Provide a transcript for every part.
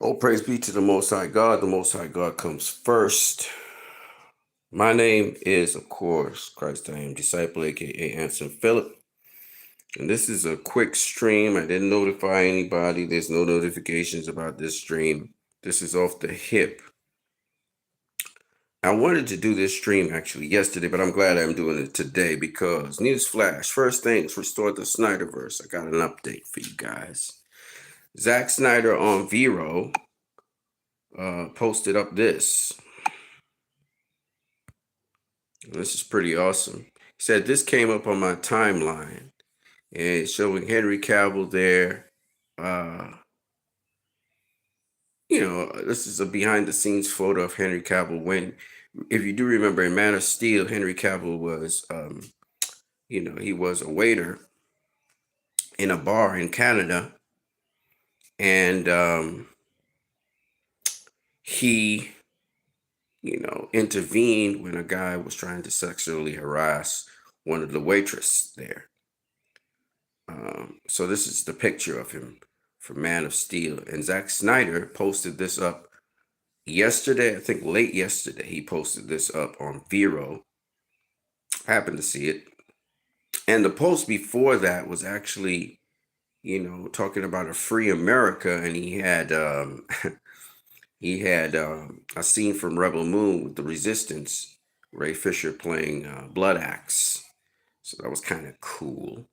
Oh, praise be to the Most High God. The Most High God comes first. My name is, of course, Christ I Am Disciple, aka Anson Phillip. And this is a quick stream. I didn't notify anybody. There's no notifications about this stream. This is off the hip. I wanted to do this stream actually yesterday, but I'm glad I'm doing it today because newsflash. First things, restore the Snyderverse. I got an update for you guys. Zack Snyder on Vero posted up this. This is pretty awesome. He said this came up on my timeline, and it's showing Henry Cavill there. This is a behind-the-scenes photo of Henry Cavill when, if you do remember, in Man of Steel, Henry Cavill was, he was a waiter in a bar in Canada, and he, intervened when a guy was trying to sexually harass one of the waitresses there. So this is the picture of him from Man of Steel. And Zack Snyder posted this up yesterday. I think late yesterday, he posted this up on Vero. I happened to see it. And the post before that was actually, talking about a free America. And he had a scene from Rebel Moon with the Resistance, Ray Fisher playing Blood Axe. So that was kind of cool.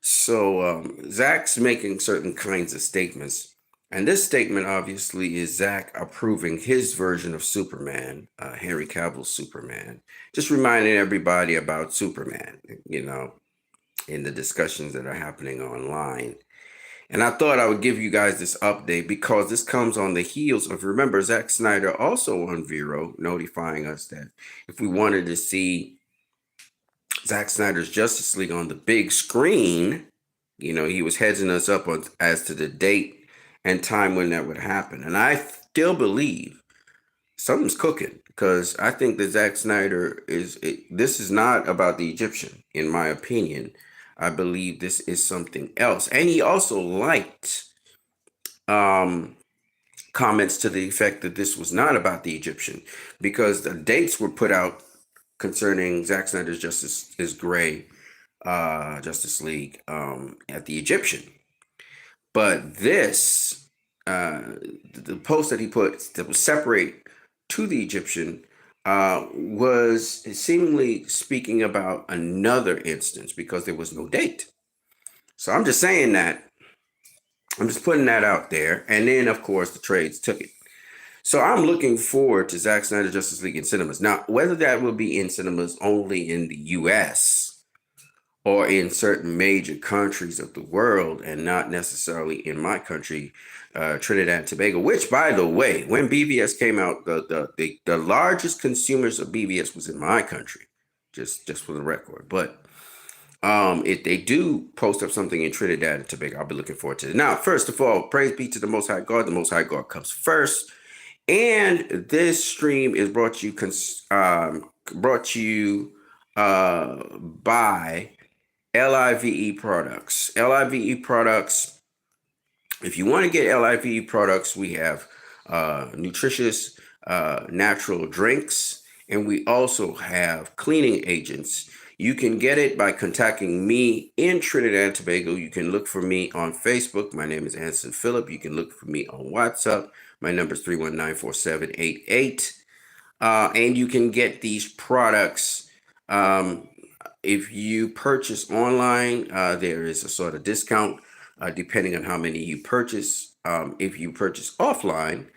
So Zach's making certain kinds of statements. And this statement, obviously, is Zach approving his version of Superman, Henry Cavill's Superman. Just reminding everybody about Superman, in the discussions that are happening online. And I thought I would give you guys this update because this comes on the heels of, remember, Zack Snyder also on Vero notifying us that if we wanted to see Zack Snyder's Justice League on the big screen, he was heading us up on as to the date and time when that would happen. And I still believe something's cooking because I think that Zack Snyder this is not about the Egyptian, in my opinion. I believe this is something else. And he also liked comments to the effect that this was not about the Egyptian because the dates were put out concerning Zack Snyder's Justice League at the Egyptian. But this, the post that he put that was separate to the Egyptian was seemingly speaking about another instance because there was no date. So I'm just saying that. I'm just putting that out there. And then, of course, the trades took it. So I'm looking forward to Zack Snyder Justice League in cinemas. Now, whether that will be in cinemas only in the U.S. or in certain major countries of the world and not necessarily in my country, Trinidad and Tobago, which, by the way, when BVS came out, the largest consumers of BVS was in my country, just for the record. But if they do post up something in Trinidad and Tobago, I'll be looking forward to it. Now, first of all, praise be to the Most High God. The Most High God comes first. And this stream is brought to you by LIVE products. LIVE products. If you want to get LIVE products, we have nutritious natural drinks, and we also have cleaning agents. You can get it by contacting me in Trinidad and Tobago. You can look for me on Facebook. My name is Anson Phillip. You can look for me on WhatsApp. My number is 319-4788. And you can get these products if you purchase online. There is a sort of discount depending on how many you purchase. If you purchase offline,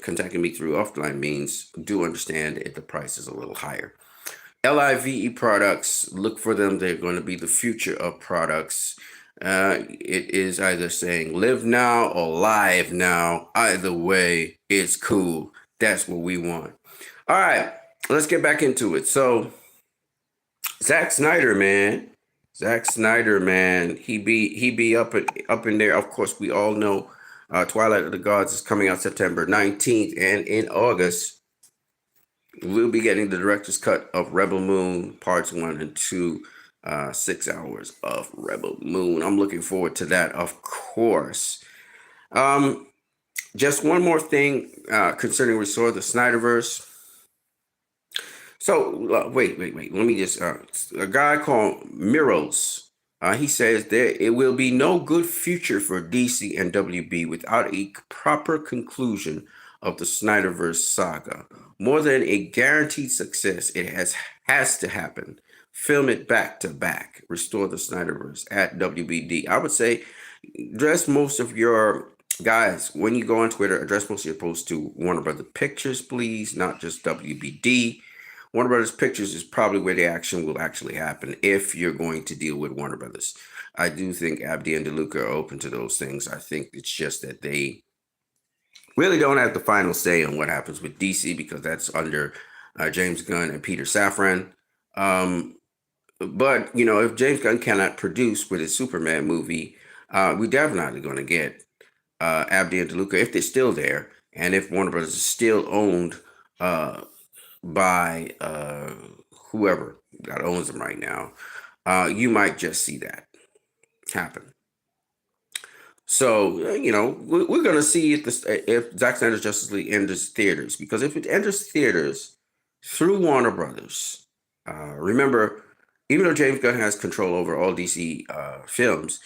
contacting me through offline means do understand that the price is a little higher. LIVE products, look for them. They're going to be the future of products. It is either saying live now or live now. Either way, it's cool. That's what we want. All right, let's get back into it. So, Zack Snyder, man. He be up in there. Of course, we all know Twilight of the Gods is coming out September 19th, and in August, we'll be getting the director's cut of Rebel Moon parts 1 and 2, 6 hours of Rebel Moon. I'm looking forward to that, of course. Just one more thing concerning Restore the Snyderverse. So wait. Let me just a guy called Miros. He says there it will be no good future for DC and WB without a proper conclusion of the Snyderverse saga. More than a guaranteed success, it has to happen. Film it back to back. Restore the Snyderverse at WBD. I would say address most of your guys when you go on Twitter. Address most of your posts to Warner Brother Pictures, please, not just WBD. Warner Brothers Pictures is probably where the action will actually happen if you're going to deal with Warner Brothers. I do think Abdi and DeLuca are open to those things. I think it's just that they really don't have the final say on what happens with DC because that's under James Gunn and Peter Safran. But if James Gunn cannot produce with his Superman movie, we're definitely going to get Abdi and DeLuca if they're still there, and if Warner Brothers is still owned by whoever that owns them right now, you might just see that happen. So we're going to see if Zack Snyder's Justice League enters theaters, because if it enters theaters through Warner Brothers, remember, even though James Gunn has control over all DC films,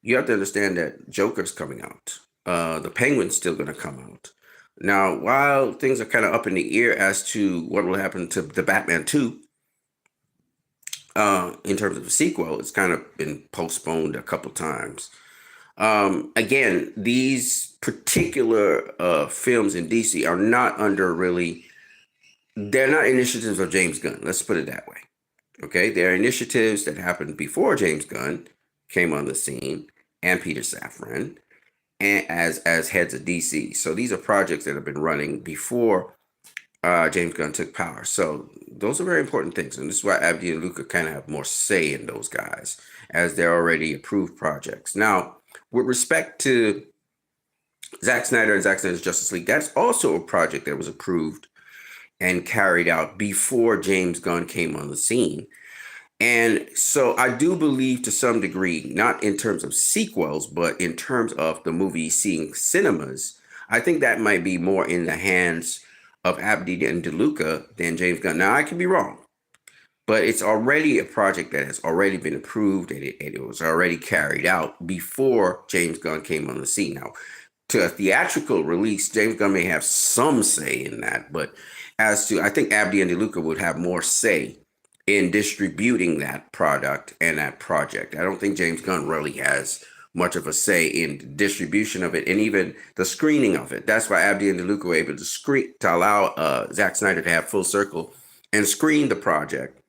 you have to understand that Joker's coming out. The Penguin's still going to come out. Now, while things are kind of up in the air as to what will happen to the Batman 2, in terms of the sequel, it's kind of been postponed a couple times. Again, these particular films in DC are not they're not initiatives of James Gunn. Let's put it that way. Okay, they're initiatives that happened before James Gunn came on the scene and Peter Safran and as heads of DC. So these are projects that have been running before James Gunn took power. So those are very important things. And this is why Abdi and Luca kind of have more say in those guys, as they're already approved projects. Now, with respect to Zack Snyder and Zack Snyder's Justice League, that's also a project that was approved and carried out before James Gunn came on the scene. And so I do believe to some degree, not in terms of sequels, but in terms of the movie seeing cinemas, I think that might be more in the hands of Abdi and DeLuca than James Gunn. Now, I could be wrong, but it's already a project that has already been approved and it was already carried out before James Gunn came on the scene. Now, to a theatrical release, James Gunn may have some say in that, but I think Abdi and DeLuca would have more say in distributing that product and that project. I don't think James Gunn really has much of a say in the distribution of it and even the screening of it. That's why Abdi and DeLuca were able to allow Zack Snyder to have full circle and screen the project.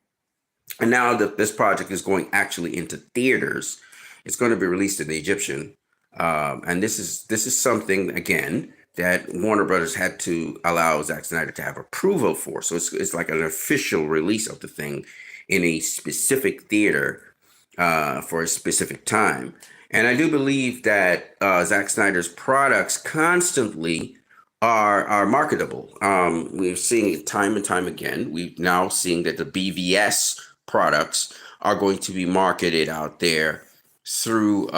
And now that this project is going actually into theaters, it's going to be released in the Egyptian. And this is something, again, that Warner Brothers had to allow Zack Snyder to have approval for. So it's like an official release of the thing in a specific theater for a specific time. And I do believe that Zack Snyder's products constantly are marketable. We're seeing it time and time again. We've now seen that the BVS products are going to be marketed out there through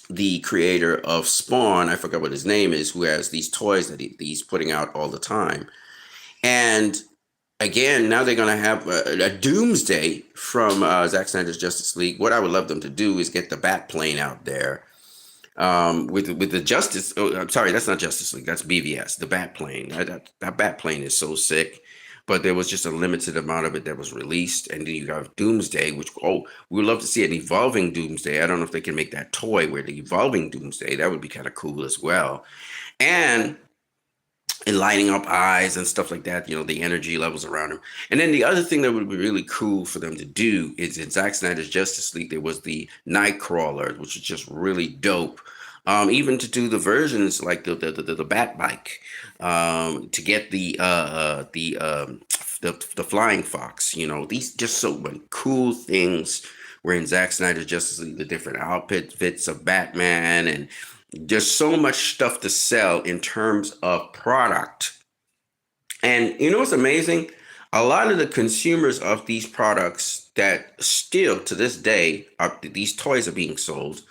the creator of Spawn. I forgot what his name is, who has these toys that he's putting out all the time. And again, now they're going to have a Doomsday from Zack Snyder's Justice League. What I would love them to do is get the Bat plane out there with the Justice. Oh, I'm sorry, that's not Justice League. That's BVS. The Bat plane. That Bat plane is so sick. But there was just a limited amount of it that was released. And then you have Doomsday, which, we would love to see an evolving Doomsday. I don't know if they can make that toy where the evolving Doomsday, that would be kind of cool as well. And lighting up eyes and stuff like that, the energy levels around him. And then the other thing that would be really cool for them to do is in Zack Snyder's Justice League, there was the Nightcrawler, which is just really dope. Even to do the versions like the Bat Bike, to get the Flying Fox, these just so many cool things were in Zack Snyder's Justice League, the different outfits of Batman, and just so much stuff to sell in terms of product. And what's amazing? A lot of the consumers of these products that still to this day these toys are being sold.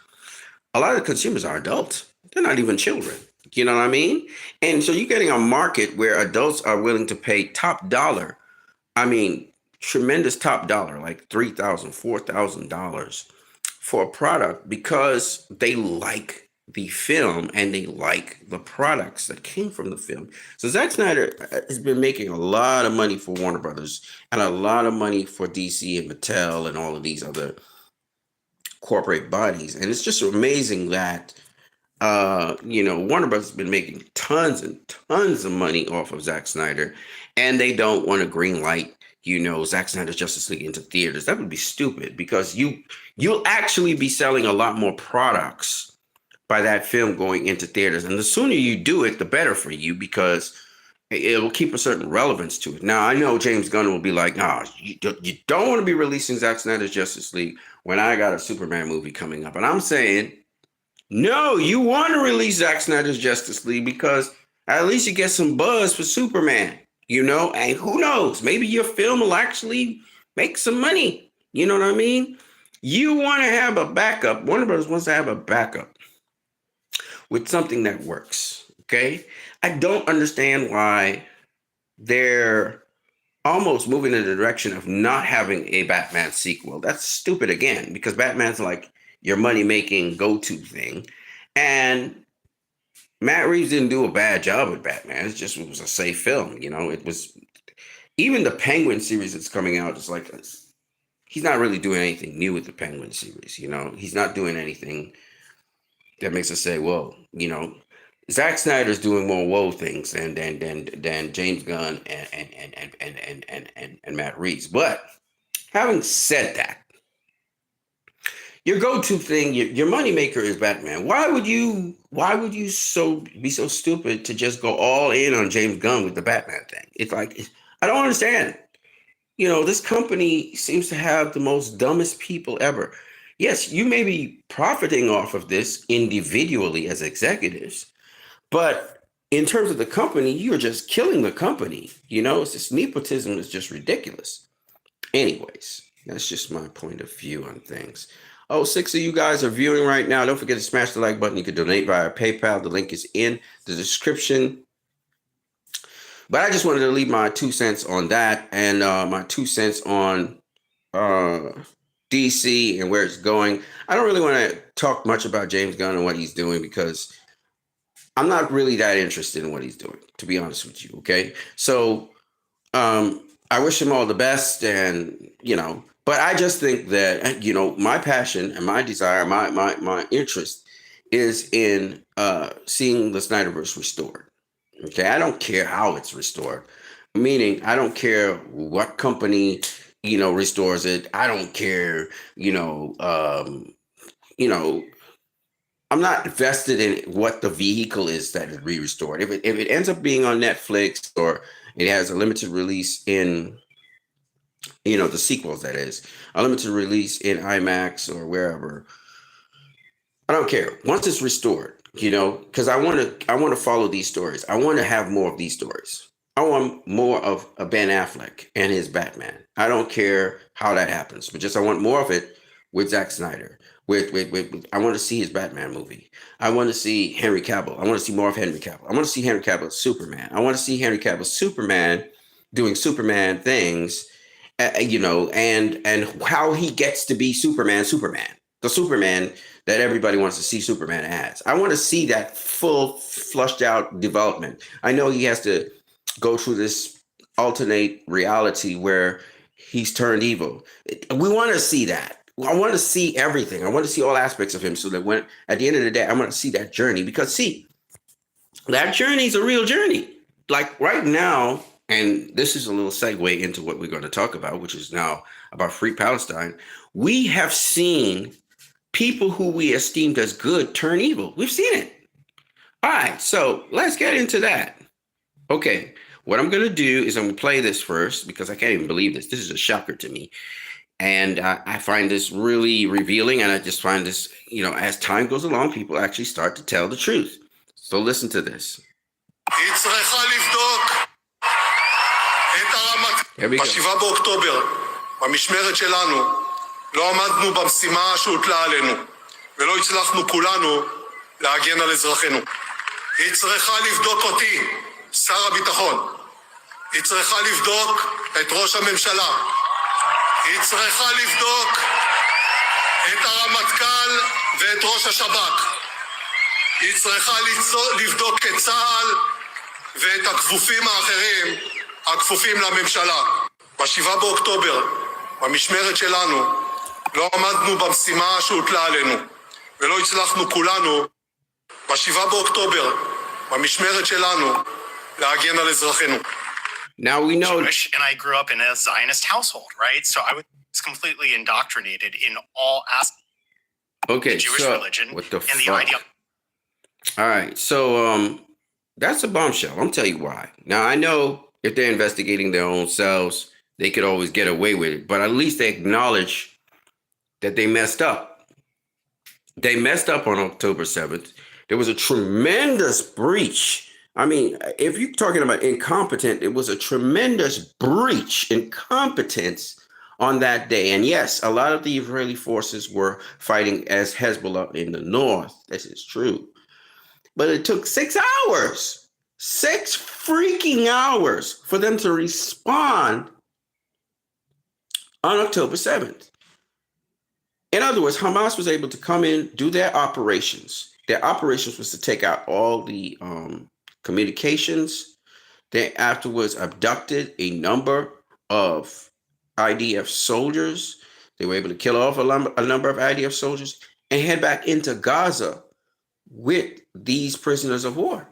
A lot of the consumers are adults. They're not even children. You know what I mean? And so you're getting a market where adults are willing to pay top dollar. I mean, tremendous top dollar, like $3,000, $4,000 for a product because they like the film and they like the products that came from the film. So Zack Snyder has been making a lot of money for Warner Brothers and a lot of money for DC and Mattel and all of these other corporate bodies. And it's just amazing that Warner Brothers has been making tons and tons of money off of Zack Snyder, and they don't want to green light, Zack Snyder's Justice League into theaters. That would be stupid because you'll actually be selling a lot more products by that film going into theaters. And the sooner you do it, the better for you because it will keep a certain relevance to it. Now, I know James Gunn will be like, "No, you don't want to be releasing Zack Snyder's Justice League when I got a Superman movie coming up." And I'm saying, no, you want to release Zack Snyder's Justice League because at least you get some buzz for Superman, and who knows, maybe your film will actually make some money. You know what I mean? You want to have a backup. Warner Brothers wants to have a backup with something that works. Okay. I don't understand why they're almost moving in the direction of not having a Batman sequel. That's stupid again, because Batman's like your money-making go-to thing. And Matt Reeves didn't do a bad job with Batman. It was a safe film. It was, even the Penguin series that's coming out is like, he's not really doing anything new with the Penguin series. He's not doing anything that makes us say, well, Zack Snyder's doing more woe things than James Gunn and Matt Reeves. But having said that, your go-to thing, your moneymaker is Batman. Why would you be so stupid to just go all in on James Gunn with the Batman thing? It's like, I don't understand. This company seems to have the most dumbest people ever. Yes, you may be profiting off of this individually as executives, but in terms of the company, you're just killing the company. It's just, nepotism is just ridiculous. Anyways, that's just my point of view on things. Oh, 6 of you guys are viewing right now. Don't forget to smash the like button. You can donate via PayPal. The link is in the description. But I just wanted to leave my 2 cents on that, and my 2 cents on DC and where it's going. I don't really want to talk much about James Gunn and what he's doing because I'm not really that interested in what he's doing, to be honest with you. Okay. So I wish him all the best, and but I just think that my passion and my desire, my interest is in seeing the Snyderverse restored. Okay, I don't care how it's restored. Meaning, I don't care what company restores it. I don't care. I'm not invested in what the vehicle is that is re-restored. If it ends up being on Netflix or it has a limited release in the sequels, that is a limited release in IMAX or wherever, I don't care. Once it's restored, because I want to follow these stories. I want to have more of these stories. I want more of a Ben Affleck and his Batman. I don't care how that happens, but just I want more of it with Zack Snyder. With I want to see his Batman movie. I want to see Henry Cavill. I want to see more of Henry Cavill. I want to see Henry Cavill's Superman. I want to see Henry Cavill's Superman doing Superman things, and how he gets to be Superman, the Superman that everybody wants to see Superman as. I want to see that full, flushed out development. I know he has to go through this alternate reality where he's turned evil. We want to see that. I want to see everything. I want to see all aspects of him so that when, at the end of the day, I want to see that journey, because see, that journey is a real journey. Like right now, and this is a little segue into what we're going to talk about, which is now about Free Palestine. We have seen people who we esteemed as good turn evil. We've seen it. All right, so let's get into that. Okay, what I'm going to do is I'm going to play this first because I can't even believe this. This is a shocker to me. And I find this really revealing, and I just find this, as time goes along, people actually start to tell the truth. So listen to this. Here we go. ב-7 באוקטובר, במשמרת שלנו, לא עמדנו במשימה שהוטלה עלינו, ולא הצלחנו כולנו להגן על אזרחינו. היא צריכה לבדוק אותי, שר הביטחון. היא צריכה לבדוק את ראש הממשלה. היא צריכה לבדוק את הרמטכ"ל ואת ראש השב"כ. היא צריכה לבדוק את צה"ל ואת הכפופים האחרים, הכפופים לממשלה. ב-7 באוקטובר, במשמרת שלנו, לא עמדנו במשימה שהוטלה עלינו, ולא הצלחנו כולנו, ב-7 באוקטובר, במשמרת שלנו, להגן על אזרחינו. Now we know... Jewish, and I grew up in a Zionist household, right? So I was completely indoctrinated in all aspects of the Jewish religion what the and the idea. All right, so that's a bombshell. I'm tell you why. Now I know if they're investigating their own selves, they could always get away with it, but at least they acknowledge that they messed up. They messed up on October 7th. There was a tremendous breach. I mean, if you're talking about incompetent, it was a tremendous breach, incompetence on that day. And yes, a lot of the Israeli forces were fighting as Hezbollah in the north. This is true. But it took 6 hours, 6 freaking hours for them to respond on October 7th. In other words, Hamas was able to come in, do their operations. Their operations was to take out all the communications. They afterwards abducted a number of IDF soldiers. They were able to kill off a number of IDF soldiers and head back into Gaza with these prisoners of war.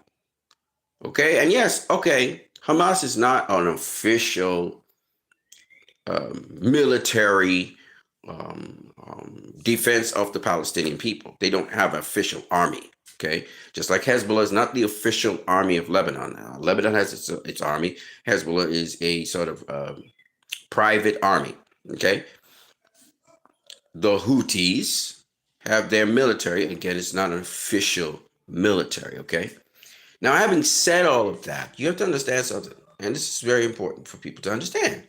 Okay, and yes, okay, Hamas is not an official military defense of the Palestinian people. They don't have an official army. Okay, just like Hezbollah is not the official army of Lebanon. Lebanon has its army. Hezbollah is a sort of private army. Okay, the Houthis have their military. Again, it's not an official military. Okay, now having said all of that, you have to understand something, and this is very important for people to understand,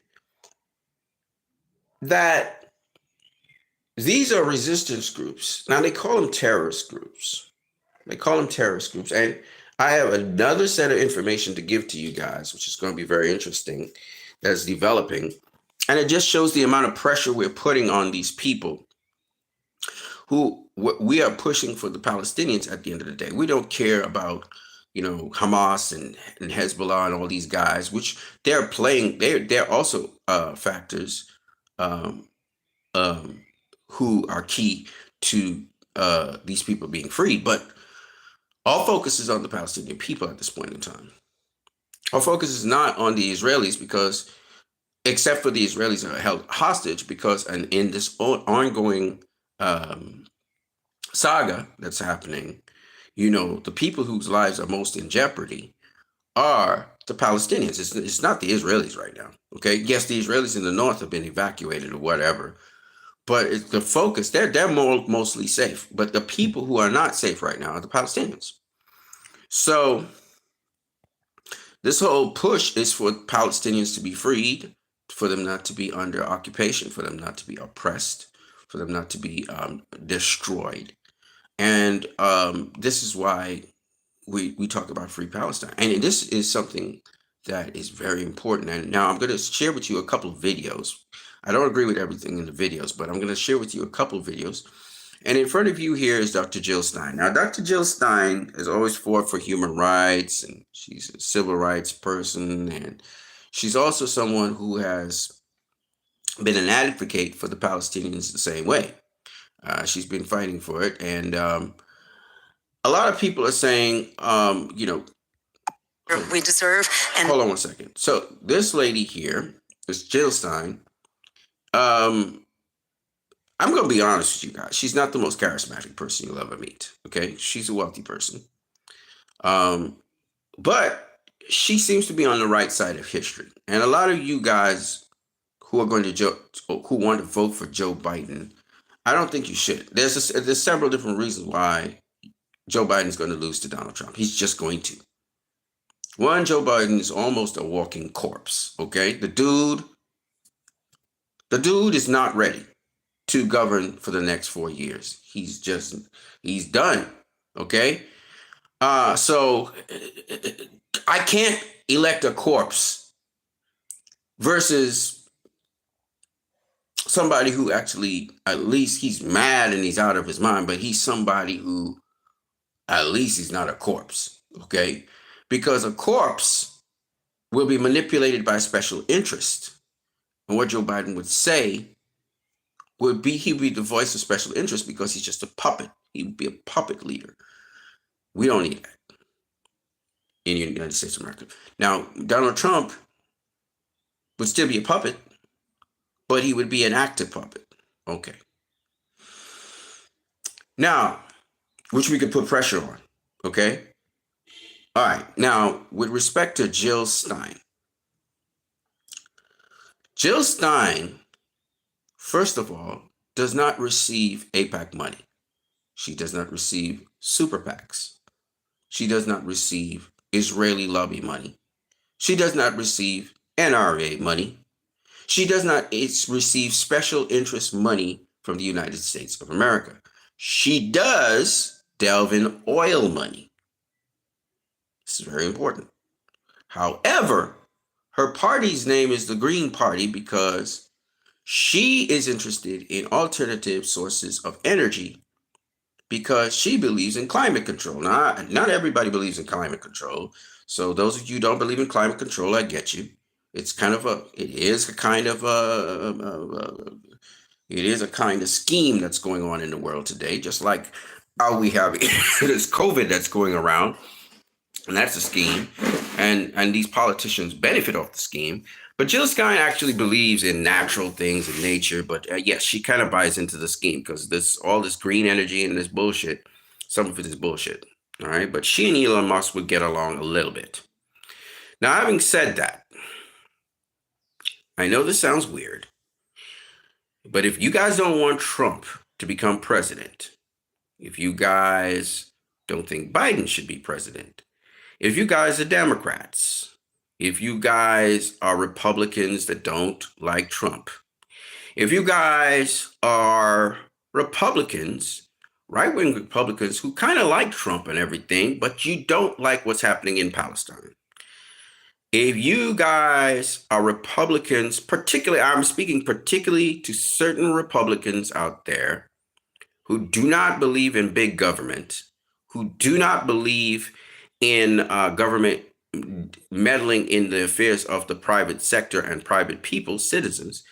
that these are resistance groups. Now they call them terrorist groups. They call them terrorist groups. And I have another set of information to give to you guys, which is going to be very interesting, that's developing. And it just shows the amount of pressure we're putting on these people who we are pushing for the Palestinians at the end of the day. We don't care about, Hamas and Hezbollah and all these guys, which they're playing. They're also factors who are key to these people being free. But our focus is on the Palestinian people at this point in time. Our focus is not on the Israelis because, except for the Israelis are held hostage because, and in this ongoing saga that's happening, the people whose lives are most in jeopardy are the Palestinians. It's not the Israelis right now. Okay. Yes, the Israelis in the north have been evacuated or whatever, but it's the focus, they're mostly safe. But the people who are not safe right now are the Palestinians. So this whole push is for Palestinians to be freed, for them not to be under occupation, for them not to be oppressed, for them not to be destroyed. And this is why we talk about free Palestine. And this is something that is very important. And now I'm going to share with you a couple of videos. I don't agree with everything in the videos, but I'm going to share with you a couple of videos. And in front of you here is Dr. Jill Stein. Now, Dr. Jill Stein has always fought for human rights, and she's a civil rights person. And she's also someone who has been an advocate for the Palestinians the same way. She's been fighting for it. And a lot of people are saying, we deserve. And hold on one second. So this lady here is Jill Stein. I'm going to be honest with you guys. She's not the most charismatic person you'll ever meet. Okay. She's a wealthy person. But she seems to be on the right side of history. And a lot of you guys who are who want to vote for Joe Biden, I don't think you should. There's several different reasons why Joe Biden's going to lose to Donald Trump. He's just going to. One, Joe Biden is almost a walking corpse. Okay. The dude is not ready to govern for the next 4 years. He's done. Okay. So I can't elect a corpse versus somebody who actually, at least he's mad and he's out of his mind, but he's somebody who at least he's not a corpse, okay? Because a corpse will be manipulated by special interest. And what Joe Biden would say would be he would be the voice of special interest because he's just a puppet. He would be a puppet leader. We don't need that in the United States of America. Now, Donald Trump would still be a puppet, but he would be an active puppet. Okay. Now, which we could put pressure on. Okay. All right. Now, with respect to Jill Stein, first of all, does not receive AIPAC money. She does not receive super PACs. She does not receive Israeli lobby money. She does not receive NRA money. She does not receive special interest money from the United States of America. She does delve in oil money. This is very important. However, her party's name is the Green Party because she is interested in alternative sources of energy because she believes in climate control. Now, not everybody believes in climate control. So those of you who don't believe in climate control, I get you. It is a kind of scheme that's going on in the world today, just like how we have this COVID that's going around. And that's a scheme. And these politicians benefit off the scheme. But Jill Stein actually believes in natural things and nature. But yes, she kind of buys into the scheme because all this green energy and this bullshit, some of it is bullshit. All right. But she and Elon Musk would get along a little bit. Now, having said that, I know this sounds weird, but if you guys don't want Trump to become president, if you guys don't think Biden should be president, if you guys are Democrats, if you guys are Republicans that don't like Trump, if you guys are Republicans, right-wing Republicans who kind of like Trump and everything, but you don't like what's happening in Palestine, if you guys are Republicans, I'm speaking particularly to certain Republicans out there who do not believe in big government, who do not believe in government meddling in the affairs of the private sector and private people, citizens,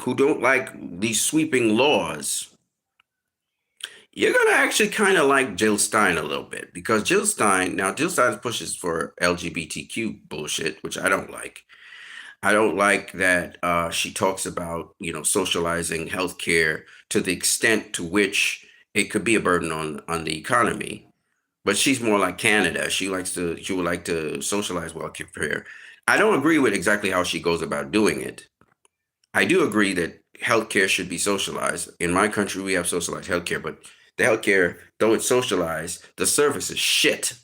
who don't like these sweeping laws, you're going to actually kind of like Jill Stein a little bit because Jill Stein pushes for LGBTQ bullshit, which I don't like. I don't like that she talks about, socializing healthcare to the extent to which it could be a burden on the economy. But she's more like Canada. She would like to socialize healthcare. I don't agree with exactly how she goes about doing it. I do agree that healthcare should be socialized. In my country, we have socialized healthcare, but the healthcare, though it's socialized, the service is shit.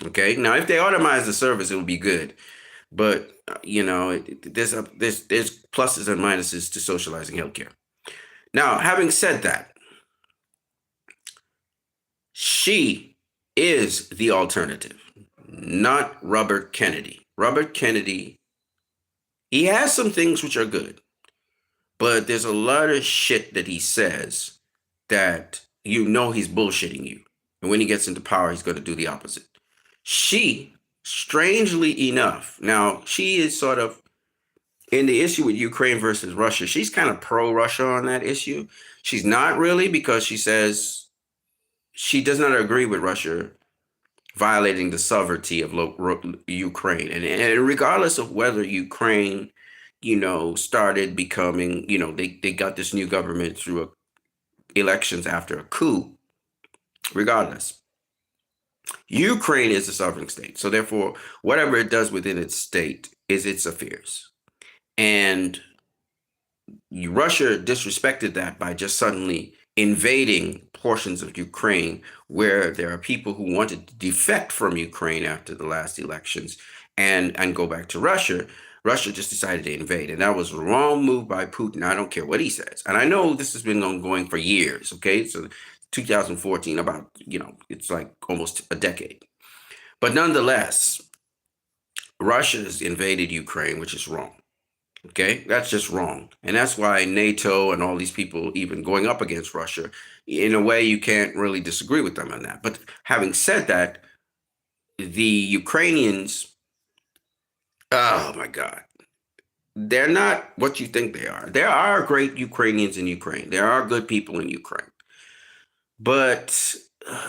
Okay. Now, if they automate the service, it would be good. But there's pluses and minuses to socializing healthcare. Now, having said that, she is the alternative, not Robert Kennedy. Robert Kennedy, he has some things which are good, but there's a lot of shit that he says that he's bullshitting you. And when he gets into power, he's going to do the opposite. She, strangely enough, now she is sort of in the issue with Ukraine versus Russia. She's kind of pro-Russia on that issue. She's not really because she says she does not agree with Russia violating the sovereignty of Ukraine. And regardless of whether Ukraine, started becoming, they got this new government through elections after a coup, regardless. Ukraine is a sovereign state. So therefore, whatever it does within its state is its affairs. And Russia disrespected that by just suddenly invading portions of Ukraine where there are people who wanted to defect from Ukraine after the last elections and go back to Russia. Russia just decided to invade. And that was a wrong move by Putin. I don't care what he says. And I know this has been ongoing for years. Okay. So 2014, about, it's like almost a decade. But nonetheless, Russia has invaded Ukraine, which is wrong. Okay, that's just wrong. And that's why NATO and all these people even going up against Russia, in a way, you can't really disagree with them on that. But having said that, the Ukrainians, oh my God, they're not what you think they are. There are great Ukrainians in Ukraine. There are good people in Ukraine. But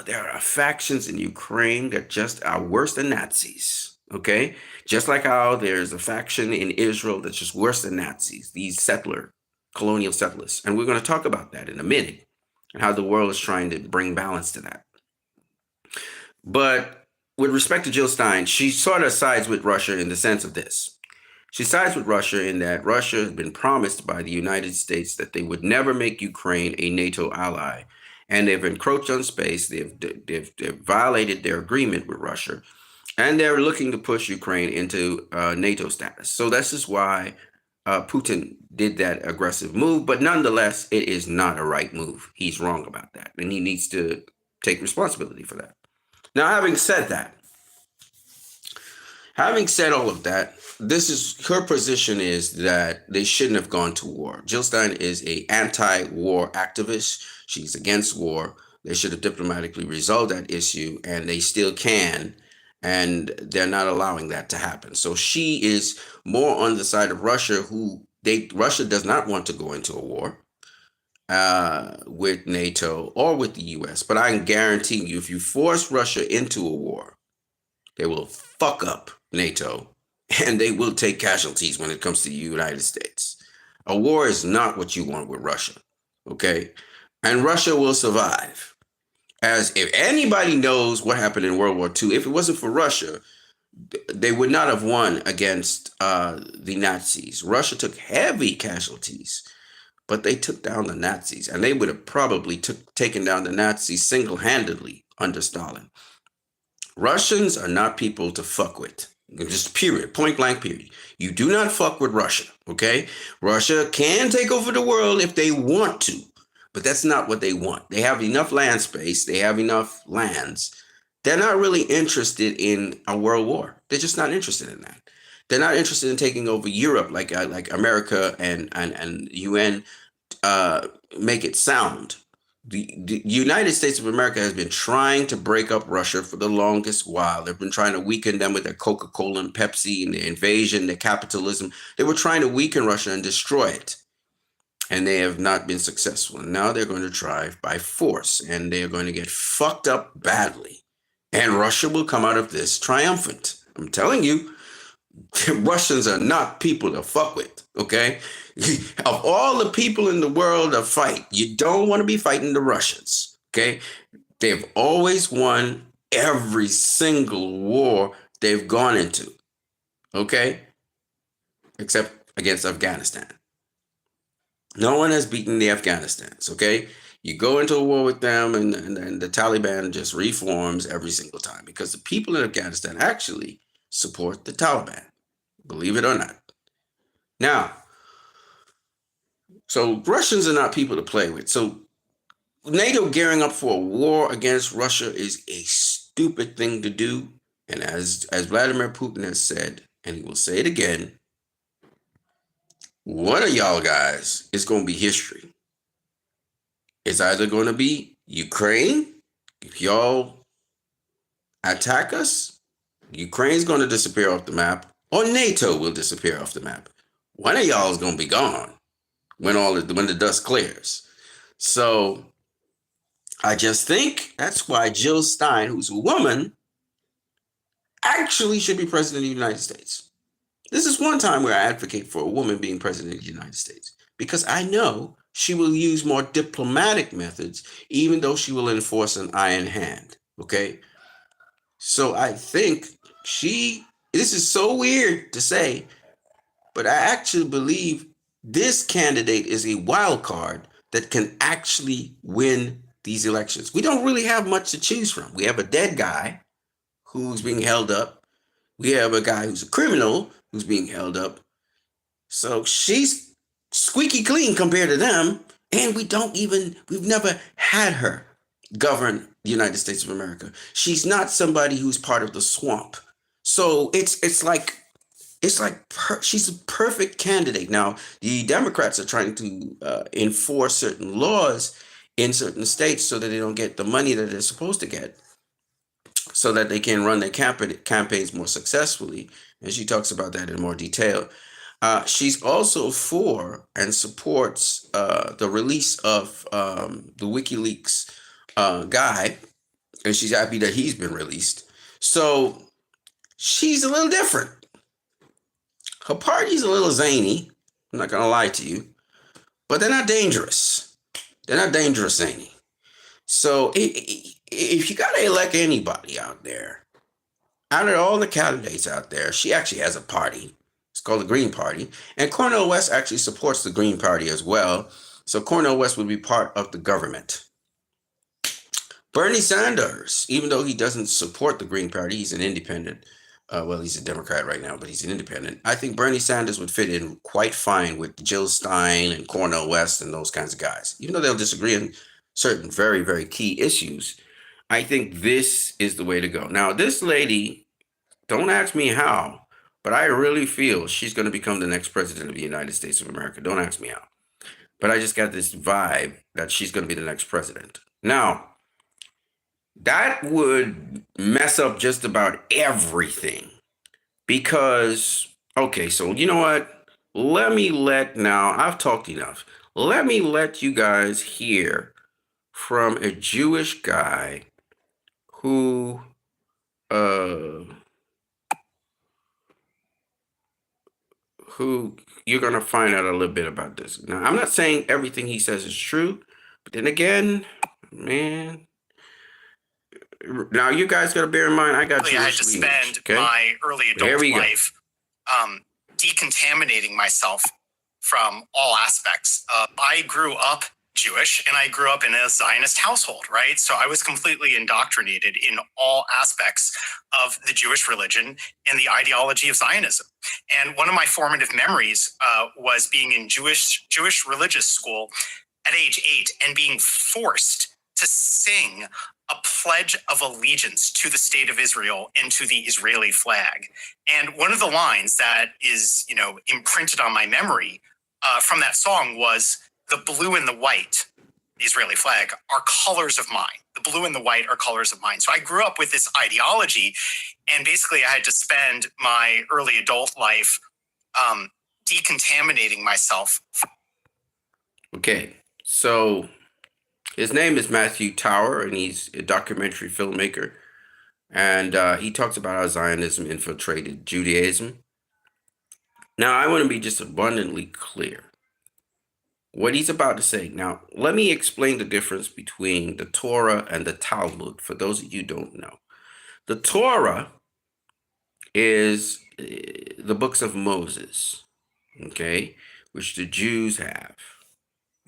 there are factions in Ukraine that just are worse than Nazis. Okay? Just like how there's a faction in Israel that's just worse than Nazis, these colonial settlers. And we're going to talk about that in a minute and how the world is trying to bring balance to that. But with respect to Jill Stein, she sort of sides with Russia in the sense of this. She sides with Russia in that Russia has been promised by the United States that they would never make Ukraine a NATO ally. And they've encroached on space. They've violated their agreement with Russia. And they're looking to push Ukraine into NATO status. So this is why Putin did that aggressive move. But nonetheless, it is not a right move. He's wrong about that. And he needs to take responsibility for that. Now, having said all of that, her position is that they shouldn't have gone to war. Jill Stein is an anti-war activist. She's against war. They should have diplomatically resolved that issue, and they still can, and they're not allowing that to happen. So she is more on the side of Russia, Russia does not want to go into a war with NATO or with the US. But I can guarantee you, if you force Russia into a war, they will fuck up NATO, and they will take casualties when it comes to the United States. A war is not what you want with Russia, okay? And Russia will survive. As if anybody knows what happened in World War II, if it wasn't for Russia, they would not have won against the Nazis. Russia took heavy casualties, but they took down the Nazis, and they would have probably taken down the Nazis single-handedly under Stalin. Russians are not people to fuck with. Just period, point blank period. You do not fuck with Russia, okay? Russia can take over the world if they want to, but that's not what they want. They have enough land space. They have enough lands. They're not really interested in a world war. They're just not interested in that. They're not interested in taking over Europe like America and UN make it sound. The United States of America has been trying to break up Russia for the longest while. They've been trying to weaken them with their Coca-Cola and Pepsi and their invasion, their capitalism. They were trying to weaken Russia and destroy it. And they have not been successful. And now they're going to try by force, and they're going to get fucked up badly. And Russia will come out of this triumphant. I'm telling you, Russians are not people to fuck with, okay? Of all the people in the world to fight, you don't want to be fighting the Russians, okay? They've always won every single war they've gone into, okay? Except against Afghanistan. No one has beaten the Afghanistans, okay? You go into a war with them, and the Taliban just reforms every single time because the people in Afghanistan actually support the Taliban, believe it or not. Now, so Russians are not people to play with. So NATO gearing up for a war against Russia is a stupid thing to do. And as Vladimir Putin has said, and he will say it again, one of y'all guys is going to be history. It's either going to be Ukraine. If y'all attack us, Ukraine's going to disappear off the map, or NATO will disappear off the map. One of y'all is going to be gone when the dust clears. So I just think that's why Jill Stein, who's a woman, actually should be president of the United States. This is one time where I advocate for a woman being president of the United States, because I know she will use more diplomatic methods, even though she will enforce an iron hand, okay? So I think this is so weird to say, but I actually believe this candidate is a wild card that can actually win these elections. We don't really have much to choose from. We have a dead guy who's being held up. We have a guy who's a criminal who's being held up. So she's squeaky clean compared to them. And we've never had her govern the United States of America. She's not somebody who's part of the swamp. So it's like she's a perfect candidate. Now, the Democrats are trying to enforce certain laws in certain states so that they don't get the money that they're supposed to get, so that they can run their campaigns more successfully. And she talks about that in more detail. She's also for and supports the release of the WikiLeaks guy, and she's happy that he's been released. So she's a little different. Her party's a little zany. I'm not gonna lie to you, but they're not dangerous. They're not dangerous zany. So if you gotta elect anybody out there, out of all the candidates out there, she actually has a party. It's called the Green Party, and Cornel West actually supports the Green Party as well. So Cornel West would be part of the government. Bernie Sanders, even though he doesn't support the Green Party, he's an independent. Well, he's a Democrat right now, but he's an independent. I think Bernie Sanders would fit in quite fine with Jill Stein and Cornel West and those kinds of guys. Even though they'll disagree on certain very, very key issues, I think this is the way to go. Now, this lady, don't ask me how, but I really feel she's going to become the next president of the United States of America. Don't ask me how. But I just got this vibe that she's going to be the next president. Now, that would mess up just about everything because, okay, so you know what? Now, I've talked enough. Let me let you guys hear from a Jewish guy who, who you're going to find out a little bit about this. Now, I'm not saying everything he says is true, but then again, man, now you guys got to bear in mind, I got I had to spend my early adult life decontaminating myself from all aspects. I grew up Jewish and I grew up in a Zionist household, right? So I was completely indoctrinated in all aspects of the Jewish religion and the ideology of Zionism. And one of my formative memories was being in Jewish religious school at age 8 and being forced to sing a pledge of allegiance to the state of Israel and to the Israeli flag. And one of the lines that is, imprinted on my memory from that song was, "The blue and the white, the Israeli flag, are colors of mine. The blue and the white are colors of mine." So I grew up with this ideology, and basically I had to spend my early adult life decontaminating myself. Okay, so his name is Matthew Tower, and he's a documentary filmmaker. And he talks about how Zionism infiltrated Judaism. Now, I want to be just abundantly clear what he's about to say. Now, let me explain the difference between the Torah and the Talmud for those of you who don't know. The Torah is the books of Moses, okay, which the Jews have,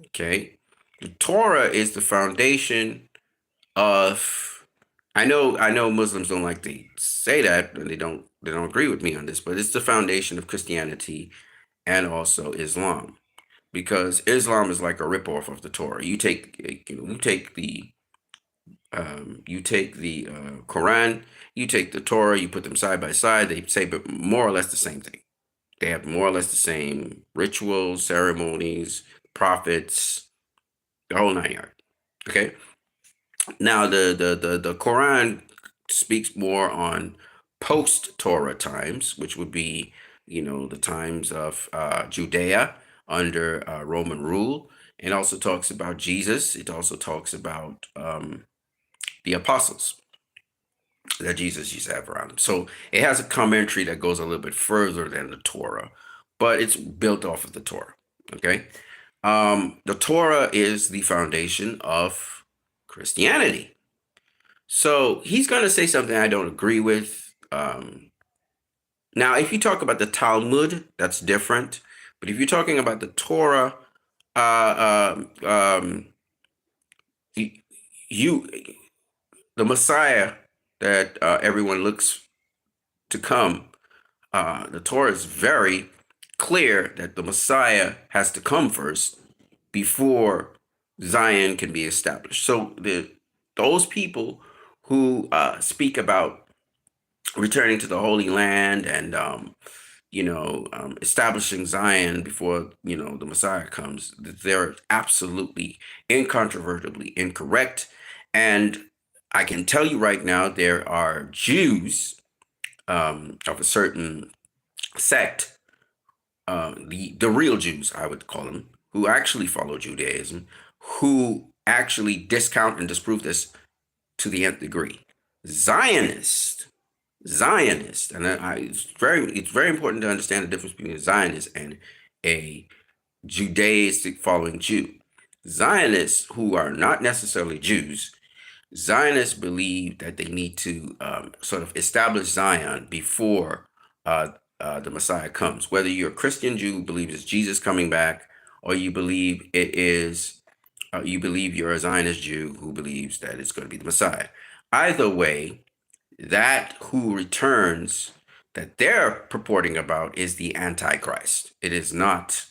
okay? The Torah is the foundation of, I know Muslims don't like to say that, and they don't agree with me on this, but it's the foundation of Christianity and also Islam, because Islam is like a ripoff of the Torah. You take the Quran, you take the Torah, you put them side by side. They say, but more or less the same thing. They have more or less the same rituals, ceremonies, prophets, the whole 9 yards. Okay. Now the Quran speaks more on post-Torah times, which would be, the times of Judea under Roman rule. It also talks about Jesus. It also talks about the apostles that Jesus used to have around him. So it has a commentary that goes a little bit further than the Torah, but it's built off of the Torah. Okay. The Torah is the foundation of Christianity. So he's going to say something I don't agree with. Now, if you talk about the Talmud, that's different. But if you're talking about the Torah, the Messiah that everyone looks to come, the Torah is very clear that the Messiah has to come first before Zion can be established. So those people who speak about returning to the Holy Land and establishing Zion before the Messiah comes, they're absolutely incontrovertibly incorrect. And I can tell you right now, there are Jews of a certain sect, the real Jews, I would call them, who actually follow Judaism, who actually discount and disprove this to the nth degree. Zionist, and it's very important to understand the difference between a Zionist and a Judaistic following Jew. Zionists, who are not necessarily Jews, Zionists believe that they need to sort of establish Zion before the Messiah comes. Whether you're a Christian Jew who believes it's Jesus coming back, or you believe you believe you're a Zionist Jew who believes that it's going to be the Messiah. Either way, that who returns that they're purporting about is the Antichrist. It is not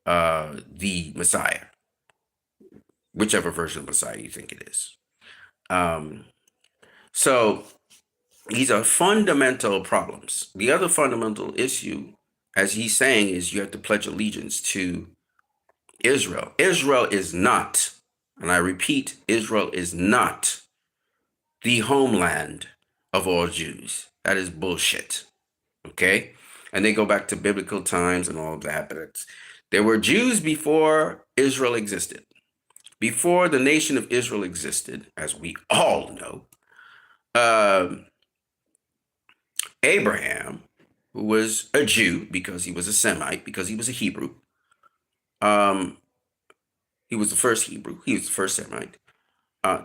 the Messiah, whichever version of Messiah you think it is. So these are fundamental problems. The other fundamental issue, as he's saying, is you have to pledge allegiance to Israel. Israel is not, and I repeat, Israel is not the homeland of all Jews. That is bullshit. Okay? And they go back to biblical times and all of that, but there were Jews before Israel existed. Before the nation of Israel existed, as we all know, Abraham, who was a Jew because he was a Semite, because he was a Hebrew, he was the first Hebrew, he was the first Semite,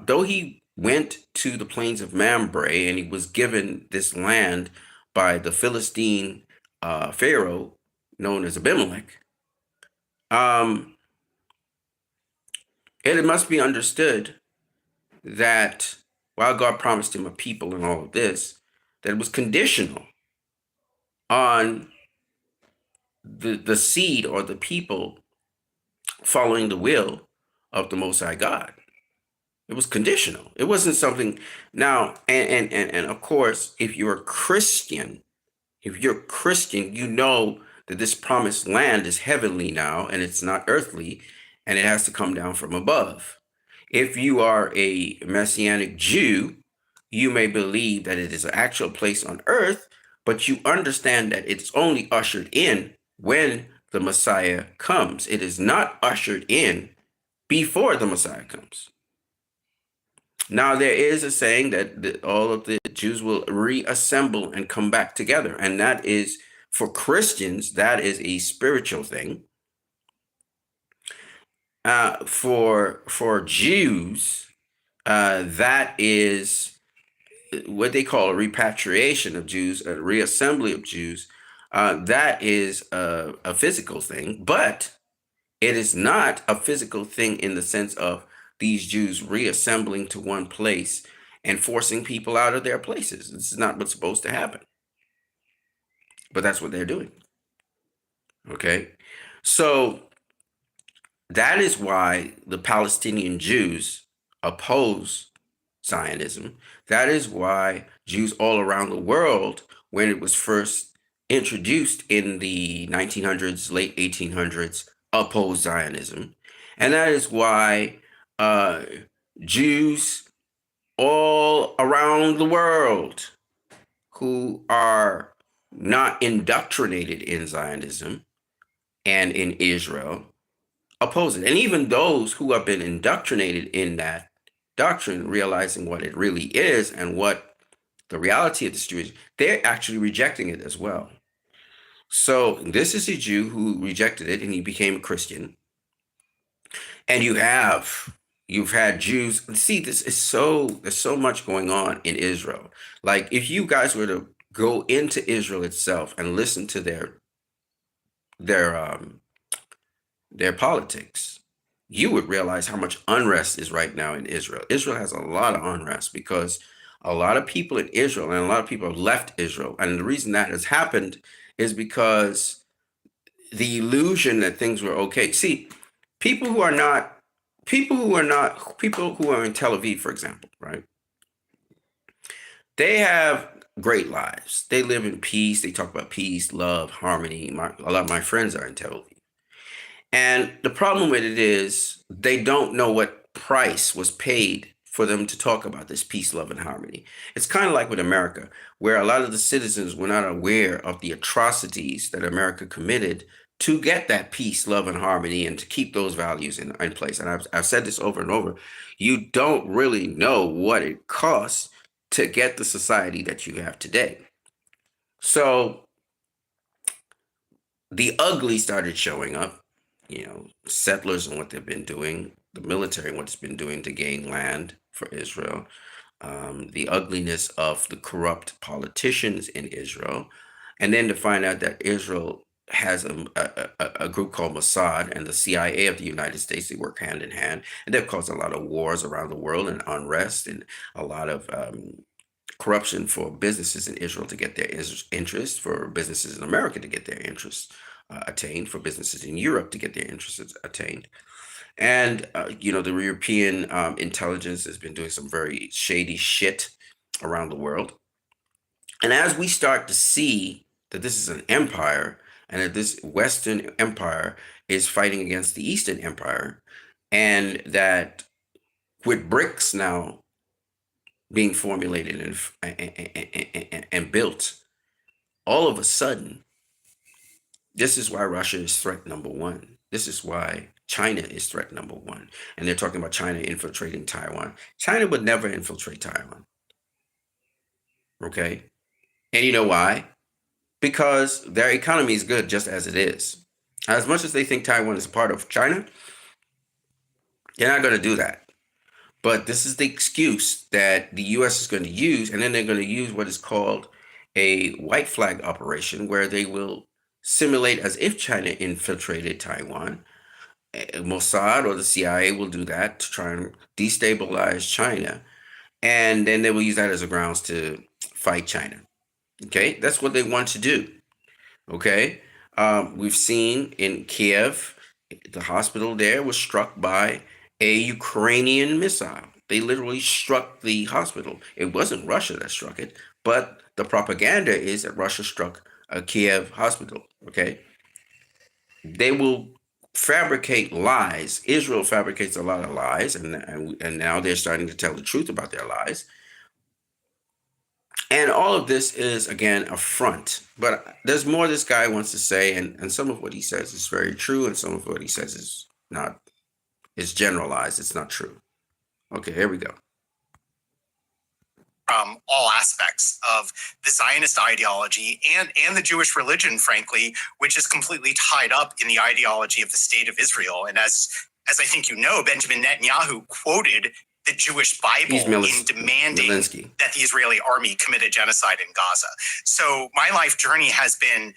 though he went to the plains of Mamre and he was given this land by the Philistine Pharaoh known as Abimelech, it must be understood that while God promised him a people and all of this, that it was conditional on the seed or the people following the will of the Most High God. It was conditional. It wasn't something now, and of course, if you're a Christian, you know that this promised land is heavenly now and it's not earthly, and it has to come down from above. If you are a Messianic Jew, you may believe that it is an actual place on earth, but you understand that it's only ushered in when the Messiah comes. It is not ushered in before the Messiah comes. Now, there is a saying that all of the Jews will reassemble and come back together. And that is, for Christians, that is a spiritual thing. For Jews, that is what they call a repatriation of Jews, a reassembly of Jews. That is a physical thing, but it is not a physical thing in the sense of these Jews reassembling to one place and forcing people out of their places. This is not what's supposed to happen. But that's what they're doing. Okay? So that is why the Palestinian Jews oppose Zionism. That is why Jews all around the world, when it was first introduced in the 1900s, late 1800s, opposed Zionism. And that is why Jews all around the world who are not indoctrinated in Zionism and in Israel oppose it. And even those who have been indoctrinated in that doctrine, realizing what it really is and what the reality of the situation, they're actually rejecting it as well. So this is a Jew who rejected it and he became a Christian. And you've had Jews. See, there's so much going on in Israel. Like, if you guys were to go into Israel itself and listen to their politics, you would realize how much unrest is right now in Israel. Israel has a lot of unrest because a lot of people in Israel and a lot of people have left Israel. And the reason that has happened is because the illusion that things were okay. See, people who are not people who are in Tel Aviv, for example, right? They have great lives. They live in peace. They talk about peace, love, harmony. A lot of my friends are in Tel Aviv. And the problem with it is they don't know what price was paid for them to talk about this peace, love, and harmony. It's kind of like with America, where a lot of the citizens were not aware of the atrocities that America committed to get that peace, love, and harmony and to keep those values in place. And I've said this over and over. You don't really know what it costs to get the society that you have today. So the ugly started showing up, settlers and what they've been doing, the military and what it's been doing to gain land for Israel, the ugliness of the corrupt politicians in Israel, and then to find out that Israel has a group called Mossad and the CIA of the United States. They work hand in hand, and they've caused a lot of wars around the world and unrest and a lot of corruption for businesses in Israel to get their interests, for businesses in America to get their interests attained, for businesses in Europe to get their interests attained. And, the European intelligence has been doing some very shady shit around the world. And as we start to see that this is an empire and that this Western empire is fighting against the Eastern empire, and that with BRICS now being formulated and built, all of a sudden, this is why Russia is threat number one. This is why China is threat number one. And they're talking about China infiltrating Taiwan. China would never infiltrate Taiwan. Okay? And you know why? Because their economy is good just as it is. As much as they think Taiwan is a part of China, they're not going to do that. But this is the excuse that the U.S. is going to use, and then they're going to use what is called a white flag operation, where they will simulate as if China infiltrated Taiwan. Mossad or the CIA will do that to try and destabilize China, and then they will use that as a grounds to fight China. Okay, that's what they want to do. Okay, we've seen in Kiev, the hospital there was struck by a Ukrainian missile. They literally struck the hospital. It wasn't Russia that struck it, but the propaganda is that Russia struck a Kiev hospital. Okay, they will fabricate lies. Israel fabricates a lot of lies, and now they're starting to tell the truth about their lies. And all of this is, again, a front. But there's more this guy wants to say, and some of what he says is very true, and some of what he says is not, it's generalized, it's not true. Okay, here we go. From all aspects of the Zionist ideology and the Jewish religion, frankly, which is completely tied up in the ideology of the state of Israel. And as I think you know, Benjamin Netanyahu quoted the Jewish Bible in demanding that the Israeli army committed genocide in Gaza. So my life journey has been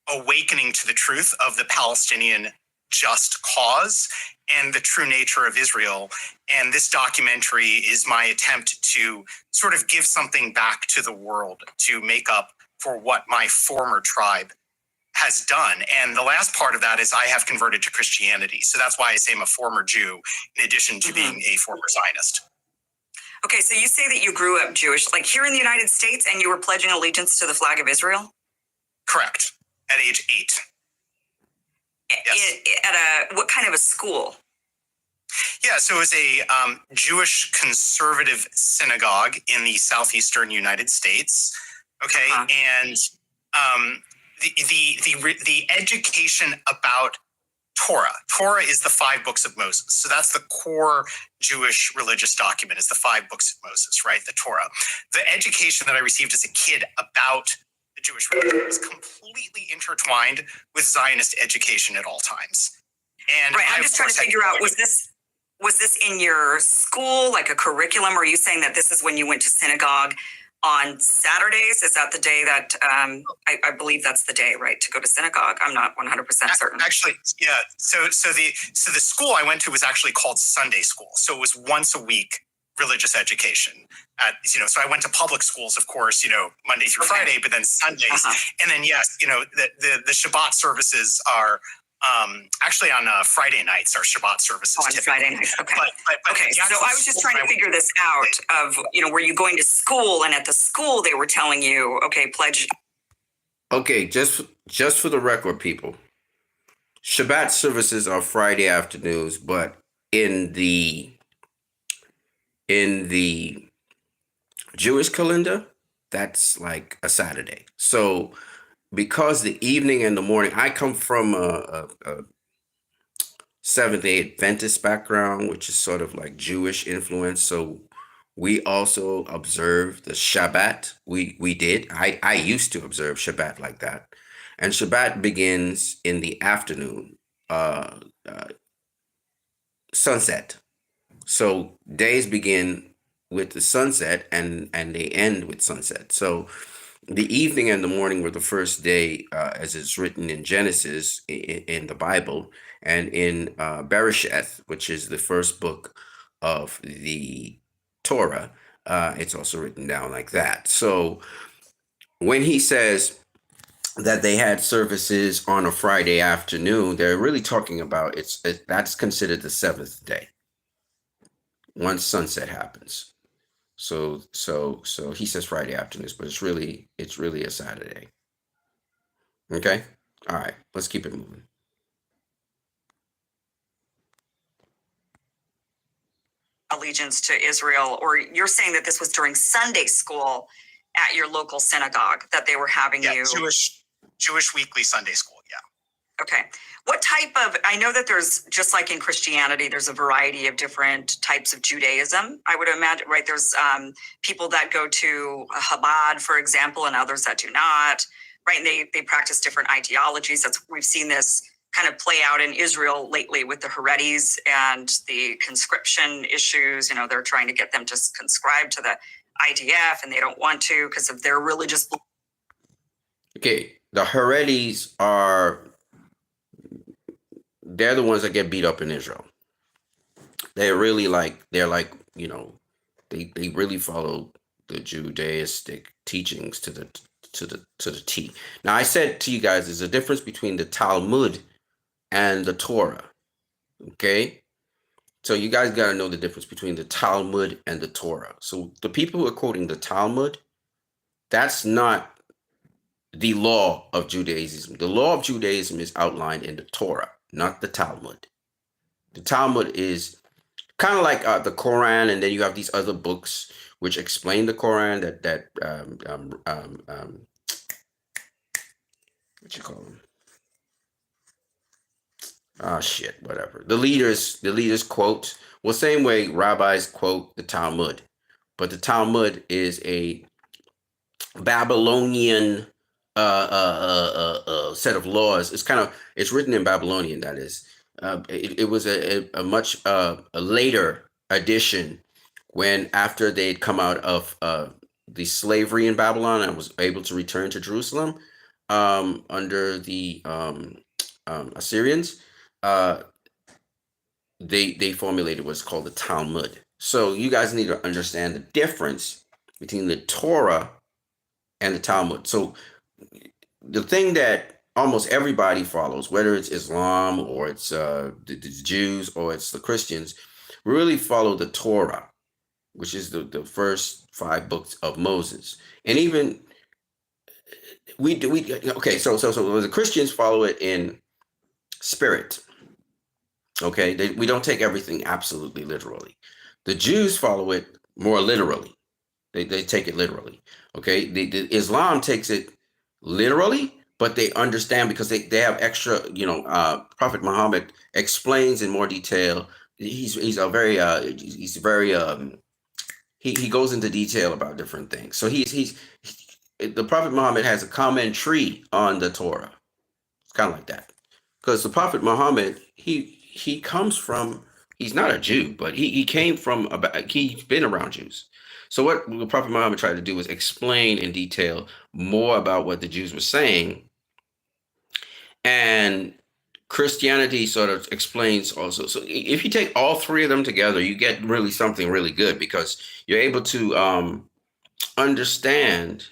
awakening to the truth of the Palestinian just cause and the true nature of Israel. And this documentary is my attempt to sort of give something back to the world to make up for what my former tribe has done. And the last part of that is I have converted to Christianity. So that's why I say I'm a former Jew, in addition to being a former Zionist. Okay, so you say that you grew up Jewish, like here in the United States, and you were pledging allegiance to the flag of Israel? Correct, at age 8. Yes. At what kind of a school? Yeah, so it was a Jewish conservative synagogue in the southeastern United States. Okay, and the education about Torah is the 5 books of Moses. So that's the core Jewish religious document, is the 5 books of Moses, right? The Torah. The education that I received as a kid about the Jewish religion was completely intertwined with Zionist education at all times. And right, I'm just trying to figure out, was this in your school, like a curriculum? Or are you saying that this is when you went to synagogue on Saturdays? Is that the day that, I believe that's the day, right, to go to synagogue? I'm not 100% certain. Actually, yeah. So the school I went to was actually called Sunday school. So it was once a week religious education. So I went to public schools, of course, Monday through Friday, but then Sundays. And then, yes, the Shabbat services are Actually, on Friday nights, our Shabbat services. On Friday nights, okay. Okay, so I was just trying to figure this out of, were you going to school, and at the school they were telling you, okay, pledge. Okay, just for the record, people, Shabbat services are Friday afternoons, but in the Jewish calendar, that's like a Saturday. So because the evening and the morning, I come from a Seventh-day Adventist background, which is sort of like Jewish influence. So we also observe the Shabbat. We did. I used to observe Shabbat like that. And Shabbat begins in the afternoon, sunset. So days begin with the sunset and they end with sunset. So the evening and the morning were the first day, as it's written in Genesis in the Bible, and in Bereshith, which is the first book of the Torah. It's also written down like that. So when he says that they had services on a Friday afternoon, they're really talking about that's considered the seventh day once sunset happens. So he says Friday afternoons, but it's really a Saturday. Okay. All right. Let's keep it moving. Allegiance to Israel, or you're saying that this was during Sunday school at your local synagogue that they were having you. Jewish weekly Sunday school. Yeah. Okay. What type of, I know that there's, just like in Christianity, there's a variety of different types of Judaism, I would imagine, right? There's people that go to Chabad, for example, and others that do not, right? And they practice different ideologies. We've seen this kind of play out in Israel lately with the Haredis and the conscription issues. They're trying to get them to conscribe to the IDF, and they don't want to because of their religious beliefs. Okay. The Haredis they're the ones that get beat up in Israel. They're really they really follow the Judaistic teachings to the T. Now, I said to you guys, there's a difference between the Talmud and the Torah. Okay? So you guys got to know the difference between the Talmud and the Torah. So the people who are quoting the Talmud, that's not the law of Judaism. The law of Judaism is outlined in the Torah, not the Talmud. The Talmud is kind of like the Quran, and then you have these other books which explain the Quran what you call them? Whatever. The leaders quote, well, same way rabbis quote the Talmud, but the Talmud is a Babylonian set of laws. It's written in Babylonian, that is. It was a much later addition when, after they'd come out of the slavery in Babylon and was able to return to Jerusalem under the Assyrians, they formulated what's called the Talmud. So you guys need to understand the difference between the Torah and the Talmud. So the thing that almost everybody follows, whether it's Islam or it's the Jews or it's the Christians, really follow the Torah, which is the first 5 books of Moses. And even so the Christians follow it in spirit. Okay, we don't take everything absolutely literally. The Jews follow it more literally. They take it literally. Okay, the Islam takes it literally, but they understand because they have extra. Prophet Muhammad explains in more detail. He goes into detail about different things. So the Prophet Muhammad has a commentary on the Torah. It's kind of like that, because the Prophet Muhammad, he comes from, he's not a Jew, but he came from, he's been around Jews. So what the Prophet Muhammad tried to do was explain in detail more about what the Jews were saying. And Christianity sort of explains also. So if you take all 3 of them together, you get really something really good, because you're able to understand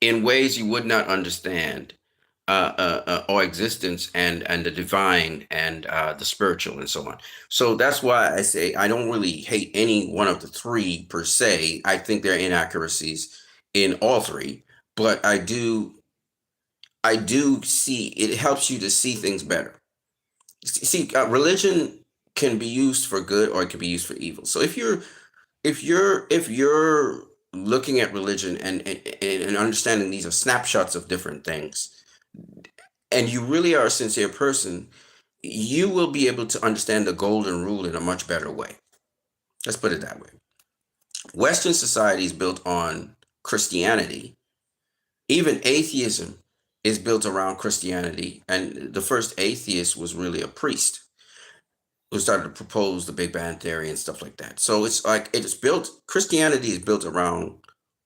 in ways you would not understand or existence and the divine and the spiritual and so on. So that's why I say I don't really hate any one of the three per se. I think there are inaccuracies in all three, but I do see it helps you to see things better. See, religion can be used for good or it can be used for evil. So if you're looking at religion and understanding these are snapshots of different things, and you really are a sincere person, you will be able to understand the golden rule in a much better way. Let's put it that way. Western society is built on Christianity. Even atheism is built around Christianity. And the first atheist was really a priest who started to propose the Big Bang theory and stuff like that. So it's like it's built. Christianity is built around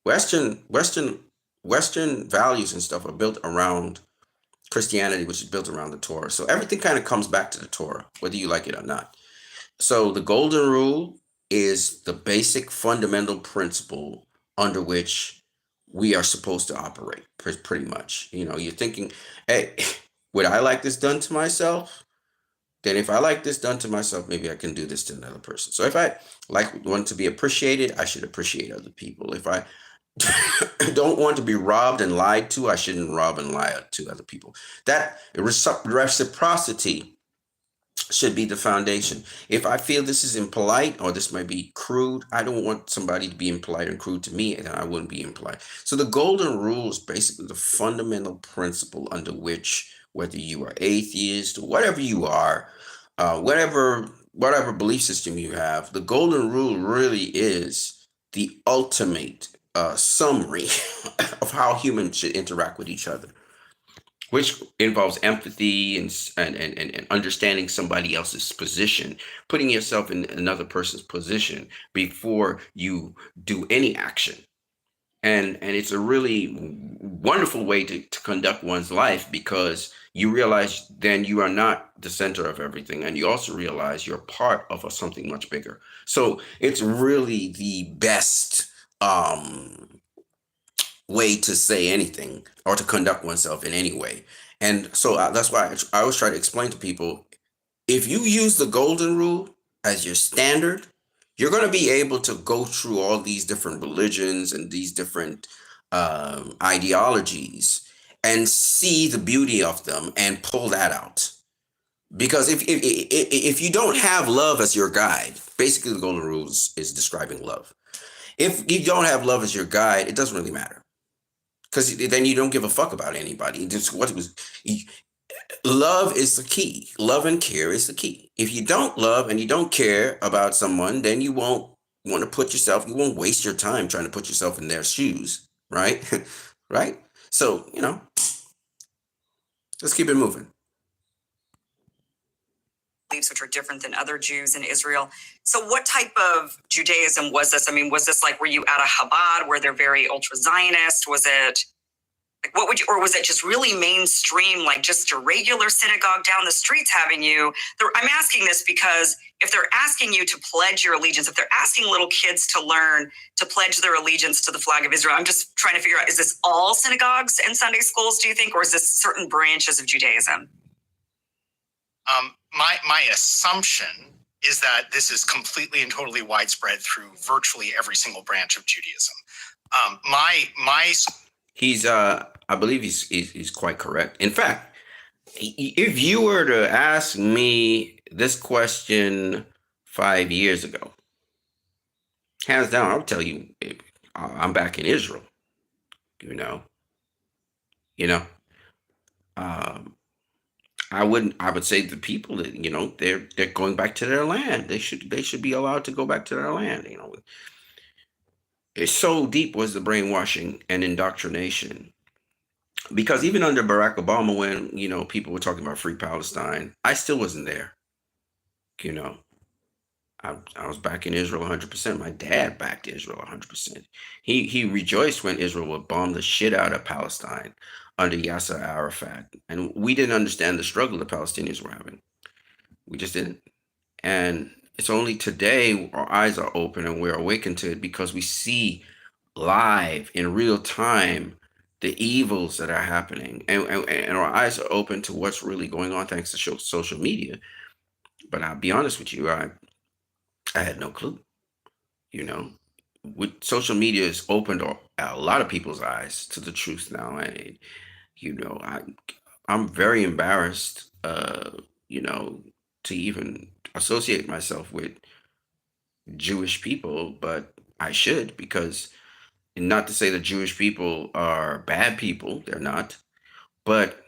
Western values and stuff are built around Christianity, which is built around the Torah. So everything kind of comes back to the Torah, whether you like it or not. So the golden rule is the basic fundamental principle under which we are supposed to operate, pretty much. You know, you're thinking, hey, would I like this done to myself? Then if I like this done to myself, maybe I can do this to another person. So if I want to be appreciated, I should appreciate other people. If I don't want to be robbed and lied to, I shouldn't rob and lie to other people. That reciprocity should be the foundation. If I feel this is impolite or this might be crude, I don't want somebody to be impolite and crude to me, and I wouldn't be impolite. So the golden rule is basically the fundamental principle under which, whether you are atheist or whatever you are, whatever belief system you have, the golden rule really is the ultimate summary of how humans should interact with each other, which involves empathy and understanding somebody else's position, putting yourself in another person's position before you do any action. And it's a really wonderful way to conduct one's life, because you realize then you are not the center of everything, and you also realize you're part of something much bigger. So it's really the best way to say anything or to conduct oneself in any way. And so that's why I always try to explain to people, if you use the golden rule as your standard, you're going to be able to go through all these different religions and these different ideologies and see the beauty of them and pull that out. Because if you don't have love as your guide, basically the golden rule is describing love. If you don't have love as your guide, it doesn't really matter, because then you don't give a fuck about anybody. Love is the key. Love and care is the key. If you don't love and you don't care about someone, then you won't want to you won't waste your time trying to put yourself in their shoes, right? Right? So, let's keep it moving. Beliefs which are different than other Jews in Israel. So what type of Judaism was this? I mean, was this like, were you at a Chabad where they're very ultra-Zionist? Was it like, what would you, or was it just really mainstream, like just a regular synagogue down the streets having you? I'm asking this because if they're asking you to pledge your allegiance, if they're asking little kids to learn to pledge their allegiance to the flag of Israel, I'm just trying to figure out, is this all synagogues and Sunday schools, do you think, or is this certain branches of Judaism? My assumption is that this is completely and totally widespread through virtually every single branch of Judaism. He's I believe he's quite correct. In fact, if you were to ask me this question 5 years ago, hands down, I would tell you I'm back in Israel. I would say the people that they're going back to their land. They should be allowed to go back to their land. It's so deep was the brainwashing and indoctrination, because even under Barack Obama, when people were talking about free Palestine, I still wasn't there. I was back in Israel 100%. My dad backed Israel 100%. He rejoiced when Israel would bomb the shit out of Palestine under Yasser Arafat. And we didn't understand the struggle the Palestinians were having. We just didn't. And it's only today our eyes are open and we're awakened to it, because we see live in real time the evils that are happening, and our eyes are open to what's really going on thanks to social media. But I'll be honest with you, I had no clue. You know, with social media has opened a lot of people's eyes to the truth now, and you know, I'm very embarrassed, you know, to even associate myself with Jewish people, but I should, because, and not to say that Jewish people are bad people, they're not, but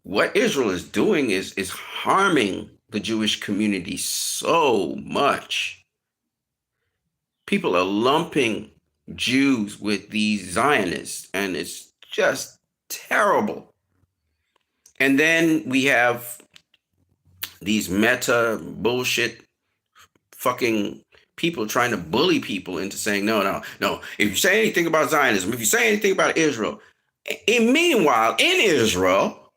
what Israel is doing is harming the Jewish community so much. People are lumping Jews with these Zionists, and it's just terrible. And then we have these meta bullshit fucking people trying to bully people into saying, no, no, no. If you say anything about Zionism, if you say anything about Israel, and meanwhile, in Israel,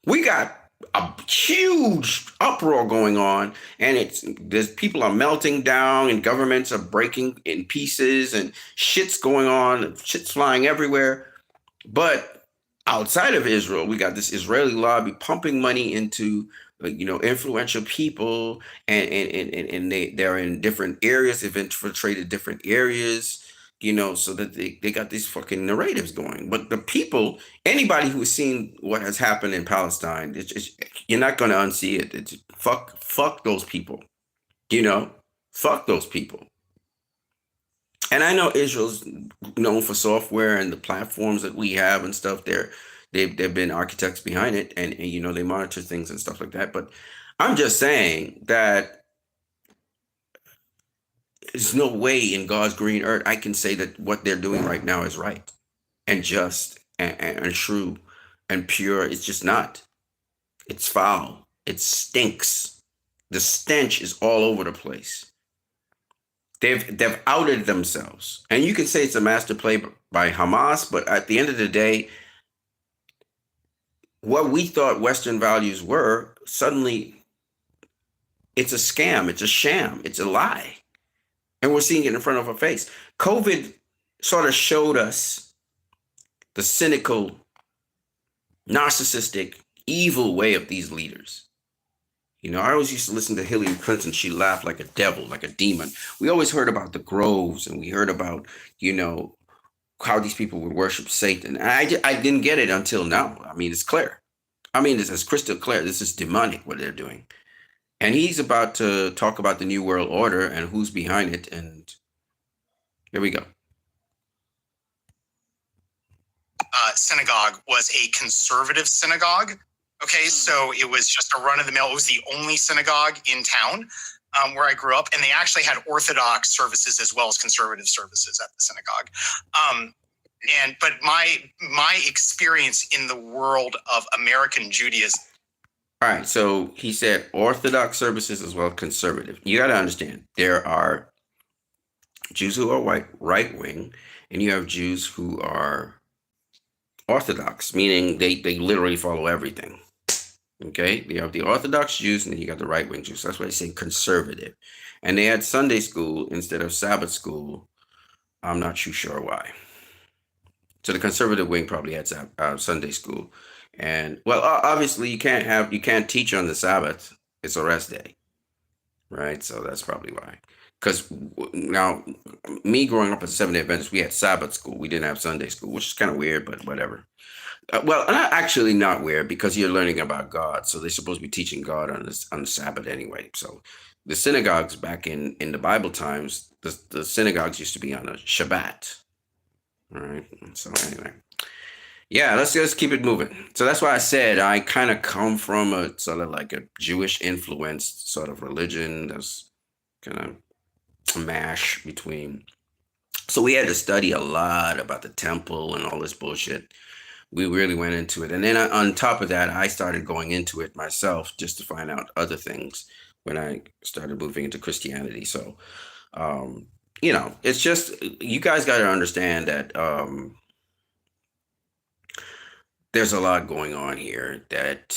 we got a huge uproar going on, and there's people are melting down, and governments are breaking in pieces, and shit's going on, shit's flying everywhere. But outside of Israel, we got this Israeli lobby pumping money into influential people, and they're in different areas, they've infiltrated different areas, so that they got these fucking narratives going. But the people, anybody who's seen what has happened in Palestine, you're not going to unsee it. It's fuck those people, fuck those people. And I know Israel's known for software and the platforms that we have and stuff. They've been architects behind it, and they monitor things and stuff like that. But I'm just saying that there's no way in God's green earth I can say that what they're doing right now is right and just and true and pure. It's just not. It's foul. It stinks. The stench is all over the place. They've outed themselves, and you can say it's a master play by Hamas, but at the end of the day, what we thought Western values were, suddenly it's a scam, it's a sham, it's a lie, and we're seeing it in front of our face. COVID sort of showed us the cynical, narcissistic, evil way of these leaders. I always used to listen to Hillary Clinton. She laughed like a devil, like a demon. We always heard about the groves, and we heard about, how these people would worship Satan. And I didn't get it until now. I mean, it's clear. I mean, it's crystal clear. This is demonic, what they're doing. And he's about to talk about the New World Order and who's behind it. And here we go. Synagogue was a conservative synagogue. Okay, so it was just a run of the mill. It was the only synagogue in town where I grew up, and they actually had Orthodox services as well as conservative services at the synagogue. But my experience in the world of American Judaism. All right, so he said Orthodox services as well as conservative. You got to understand, there are Jews who are right wing, and you have Jews who are Orthodox, meaning they literally follow everything. Okay, you have the Orthodox Jews, and then you got the right wing Jews. That's why they say conservative. And they had Sunday school instead of Sabbath school. I'm not too sure why. So the conservative wing probably had Sunday school, and well, obviously you can't teach on the Sabbath. It's a rest day, right? So that's probably why. Because now, me growing up as a Seventh-day Adventist, we had Sabbath school. We didn't have Sunday school, which is kind of weird, but whatever. Well, actually not weird, because you're learning about God. So they're supposed to be teaching God on the Sabbath anyway. So the synagogues back in the Bible times, the synagogues used to be on a Shabbat. All right. So anyway, yeah, let's just keep it moving. So that's why I said I kind of come from a sort of like a Jewish influenced sort of religion. That's kind of a mash between. So we had to study a lot about the temple and all this bullshit. We really went into it. And then on top of that, I started going into it myself just to find out other things when I started moving into Christianity. So, it's just, you guys got to understand that there's a lot going on here that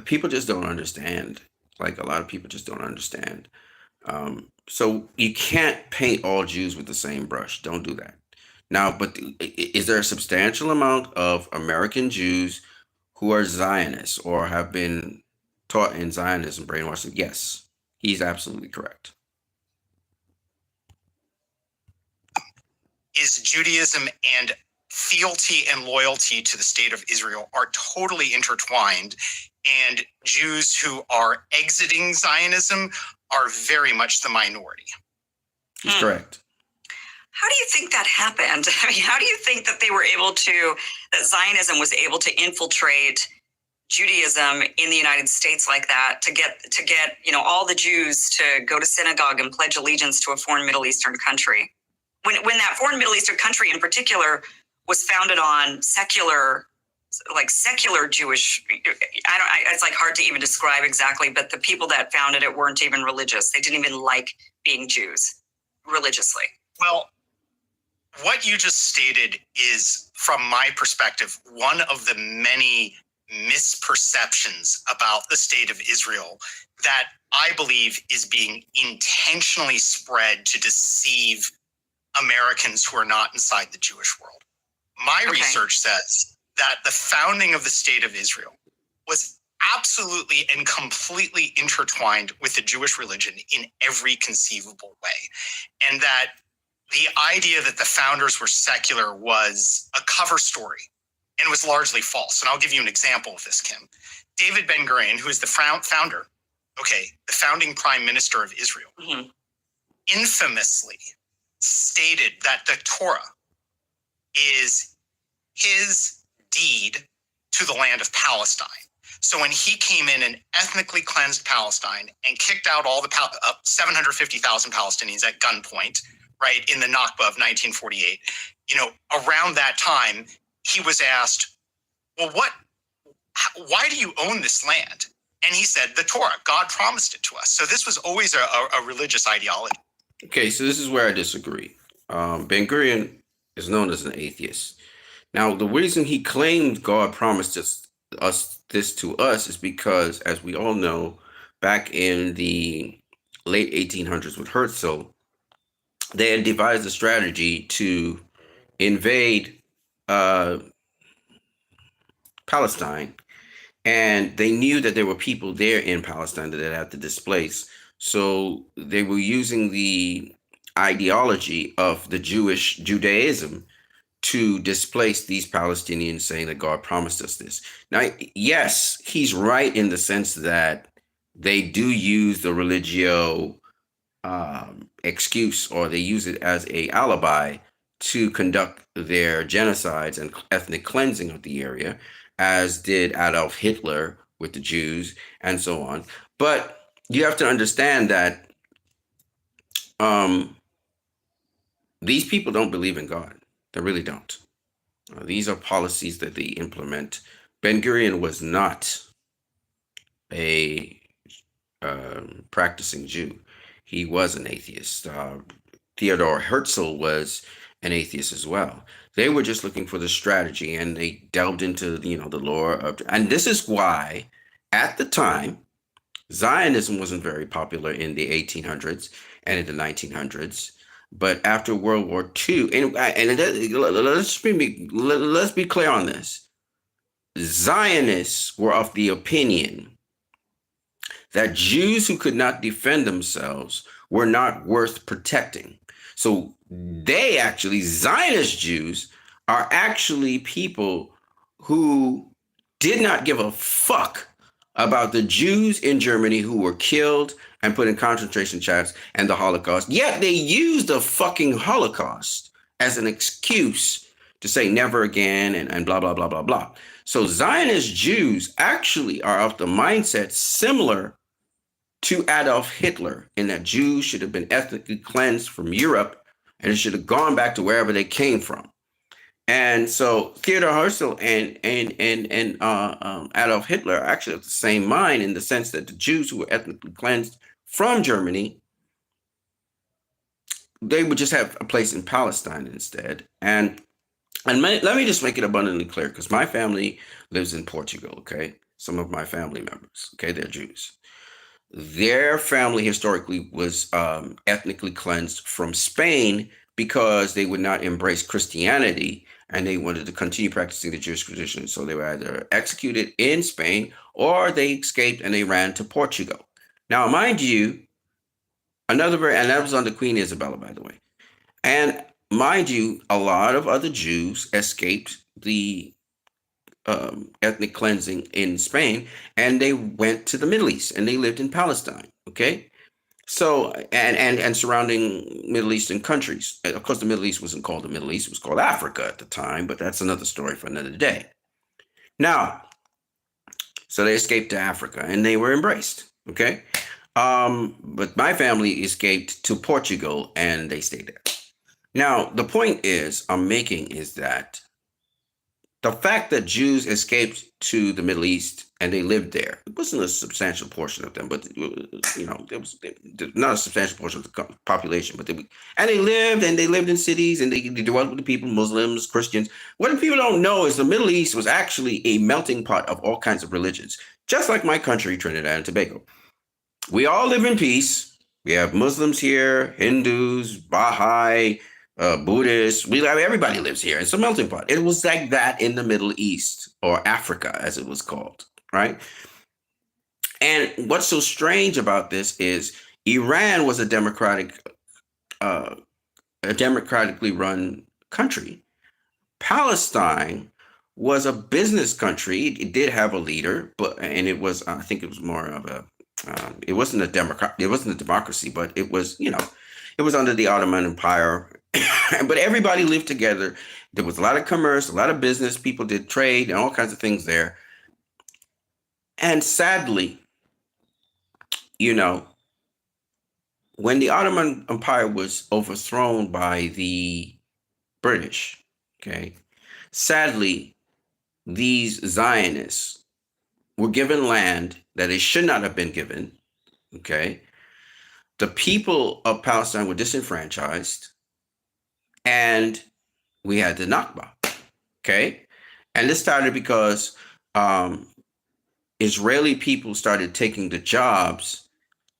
people just don't understand. Like, a lot of people just don't understand. So you can't paint all Jews with the same brush. Don't do that. Now, but is there a substantial amount of American Jews who are Zionists or have been taught in Zionism, brainwashed? Yes, he's absolutely correct. Is Judaism and fealty and loyalty to the state of Israel are totally intertwined, and Jews who are exiting Zionism are very much the minority. He's correct. How do you think that happened? I mean, how do you think that that Zionism was able to infiltrate Judaism in the United States like that, to get all the Jews to go to synagogue and pledge allegiance to a foreign Middle Eastern country? When that foreign Middle Eastern country in particular was founded on secular Jewish, it's like hard to even describe exactly, but the people that founded it weren't even religious. They didn't even like being Jews religiously. Well, what you just stated is, from my perspective, one of the many misperceptions about the state of Israel that I believe is being intentionally spread to deceive Americans who are not inside the Jewish world. My research says that the founding of the state of Israel was absolutely and completely intertwined with the Jewish religion in every conceivable way. And that the idea that the founders were secular was a cover story and was largely false. And I'll give you an example of this, Kim. David Ben-Gurion, who is the founder, the founding prime minister of Israel, infamously stated that the Torah is his deed to the land of Palestine. So when he came in and ethnically cleansed Palestine and kicked out all the 750,000 Palestinians at gunpoint, right, in the Nakba of 1948, around that time, he was asked, well, why do you own this land? And he said, the Torah, God promised it to us. So this was always a religious ideology. Okay, so this is where I disagree. Ben-Gurion is known as an atheist. Now, the reason he claimed God promised this to us is because, as we all know, back in the late 1800s with Herzl, they had devised a strategy to invade Palestine, and they knew that there were people there in Palestine that they had to displace. So they were using the ideology of the Judaism to displace these Palestinians, saying that God promised us this. Now, yes, he's right in the sense that they do use the religio excuse, or they use it as a alibi to conduct their genocides and ethnic cleansing of the area, as did Adolf Hitler with the Jews and so on. But you have to understand that these people don't believe in God. They really don't. These are policies that they implement. Ben-Gurion was not a practicing Jew. He was an atheist. Theodor Herzl was an atheist as well. They were just looking for the strategy, and they delved into the lore of. And this is why, at the time, Zionism wasn't very popular in the 1800s and in the 1900s. But after World War II, and let's be clear on this, Zionists were of the opinion that Jews who could not defend themselves were not worth protecting. So Zionist Jews are actually people who did not give a fuck about the Jews in Germany who were killed and put in concentration camps and the Holocaust. Yet they used the fucking Holocaust as an excuse to say never again and blah, blah, blah, blah, blah. So Zionist Jews actually are of the mindset similar to Adolf Hitler, in that Jews should have been ethnically cleansed from Europe and it should have gone back to wherever they came from. And so Theodor Herzl and Adolf Hitler are actually of the same mind, in the sense that the Jews who were ethnically cleansed from Germany, they would just have a place in Palestine instead. And let me just make it abundantly clear, because my family lives in Portugal, okay? Some of my family members, okay, they're Jews. Their family historically was ethnically cleansed from Spain because they would not embrace Christianity and they wanted to continue practicing the Jewish tradition. So they were either executed in Spain or they escaped and they ran to Portugal. Now, mind you, and that was under Queen Isabella, by the way. And mind you, a lot of other Jews escaped the ethnic cleansing in Spain, and they went to the Middle East and they lived in Palestine. Okay, so and surrounding Middle Eastern countries. And of course, the Middle East wasn't called the Middle East; it was called Africa at the time. But that's another story for another day. Now, so they escaped to Africa and they were embraced. Okay, but my family escaped to Portugal and they stayed there. Now, the point I'm making is that the fact that Jews escaped to the Middle East and they lived there, it wasn't a substantial portion of them, but it was not a substantial portion of the population, but they lived in cities and they dwelt with the people, Muslims, Christians. What people don't know is the Middle East was actually a melting pot of all kinds of religions, just like my country, Trinidad and Tobago. We all live in peace. We have Muslims here, Hindus, Baha'i, Buddhists. Everybody lives here. It's a melting pot. It was like that in the Middle East, or Africa, as it was called, right? And what's so strange about this is Iran was a democratically run country. Palestine was a business country. It did have a leader, and it was, I think it was more of a, it wasn't a democracy, but it was, it was under the Ottoman Empire. But everybody lived together. There was a lot of commerce, a lot of business. People did trade and all kinds of things there. And sadly, when the Ottoman Empire was overthrown by the British, okay, sadly, these Zionists were given land that they should not have been given, okay? The people of Palestine were disenfranchised, and we had the Nakba, okay? And this started because Israeli people started taking the jobs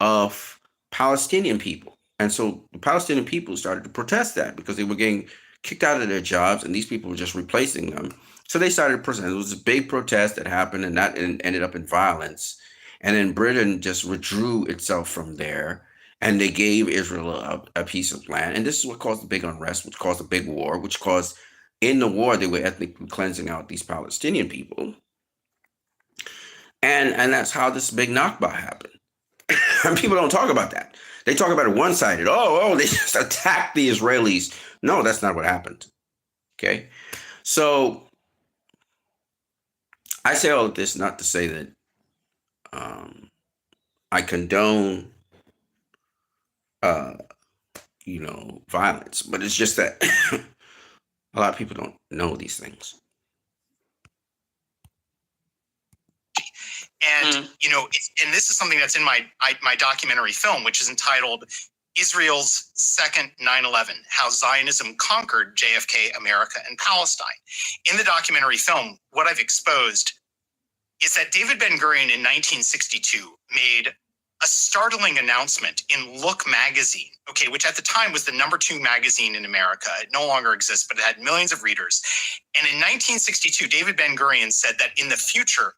of Palestinian people. And so the Palestinian people started to protest that because they were getting kicked out of their jobs and these people were just replacing them. So they started protesting. It was a big protest that happened and that ended up in violence. And then Britain just withdrew itself from there and they gave Israel a piece of land. And this is what caused the big unrest, which caused a big war, which caused, in the war, they were ethnically cleansing out these Palestinian people. And that's how this big Nakba happened. And people don't talk about that. They talk about it one-sided. They just attacked the Israelis. No, that's not what happened. Okay? So I say all of this not to say that I condone violence, but it's just that a lot of people don't know these things. And, and this is something that's in my documentary film, which is entitled Israel's Second 9/11, How Zionism Conquered JFK, America, and Palestine. In the documentary film, what I've exposed is that David Ben-Gurion in 1962 made a startling announcement in Look magazine, okay, which at the time was the #2 magazine in America. It no longer exists, but it had millions of readers. And in 1962, David Ben-Gurion said that in the future,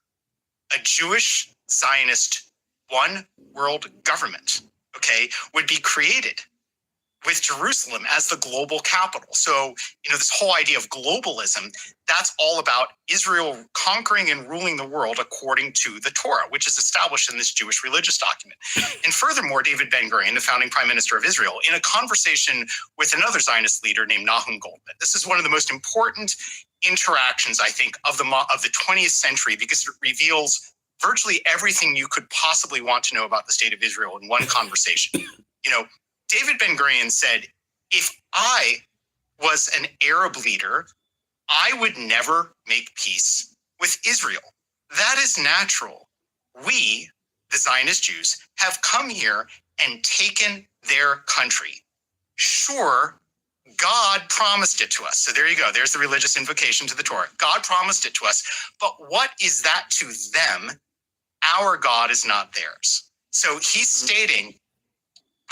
a Jewish Zionist one world government, okay, would be created with Jerusalem as the global capital. So, this whole idea of globalism, that's all about Israel conquering and ruling the world according to the Torah, which is established in this Jewish religious document. And furthermore, David Ben-Gurion, the founding prime minister of Israel, in a conversation with another Zionist leader named Nahum Goldman, this is one of the most important interactions, I think, of the 20th century, because it reveals virtually everything you could possibly want to know about the state of Israel in one conversation. David Ben-Gurion said, if I was an Arab leader, I would never make peace with Israel. That is natural. We, the Zionist Jews, have come here and taken their country. Sure, God promised it to us. So there you go. There's the religious invocation to the Torah. God promised it to us. But what is that to them? Our God is not theirs. So he's stating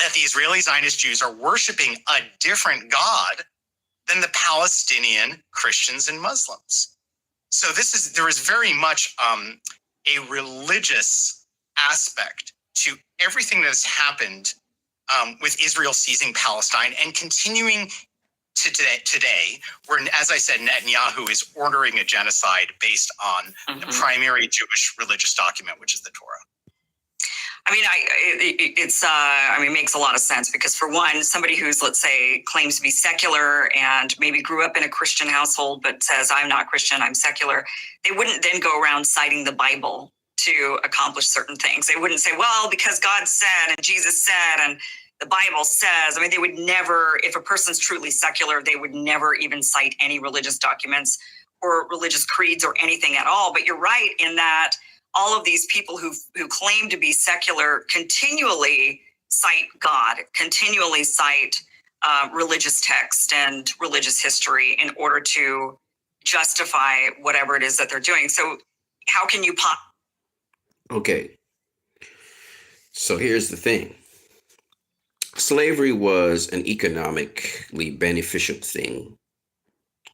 that the Israeli Zionist Jews are worshiping a different God than the Palestinian Christians and Muslims. So there is very much a religious aspect to everything that has happened with Israel seizing Palestine and continuing to today, where, as I said, Netanyahu is ordering a genocide based on the primary Jewish religious document, which is the Torah. I mean, it makes a lot of sense because, for one, somebody who's, let's say, claims to be secular and maybe grew up in a Christian household but says, I'm not Christian, I'm secular, they wouldn't then go around citing the Bible to accomplish certain things. They wouldn't say, well, because God said and Jesus said and the Bible says. I mean, they would never, if a person's truly secular, they would never even cite any religious documents or religious creeds or anything at all. But you're right in that all of these people who claim to be secular continually cite God, continually cite religious text and religious history in order to justify whatever it is that they're doing. So how can you Okay. So here's the thing. Slavery was an economically beneficial thing,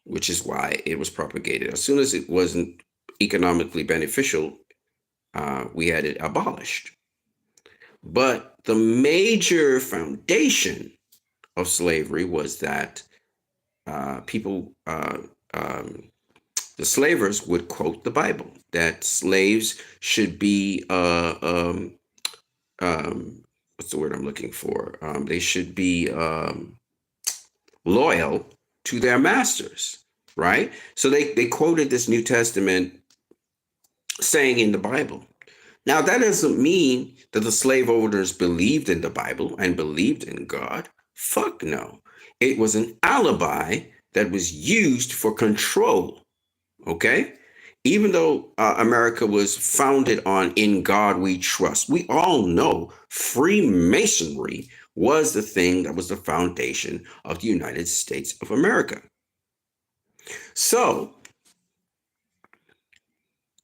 which is why it was propagated. As soon as it wasn't economically beneficial, we had it abolished. But the major foundation of slavery was that the slavers would quote the Bible, that slaves should be, what's the word I'm looking for? They should be loyal to their masters, right? So they quoted this New Testament saying in the Bible. Now, that doesn't mean that the slave owners believed in the Bible and believed in God. Fuck no. It was an alibi that was used for control, okay? Even though America was founded on "In God We Trust," we all know Freemasonry was the thing that was the foundation of the United States of America. So,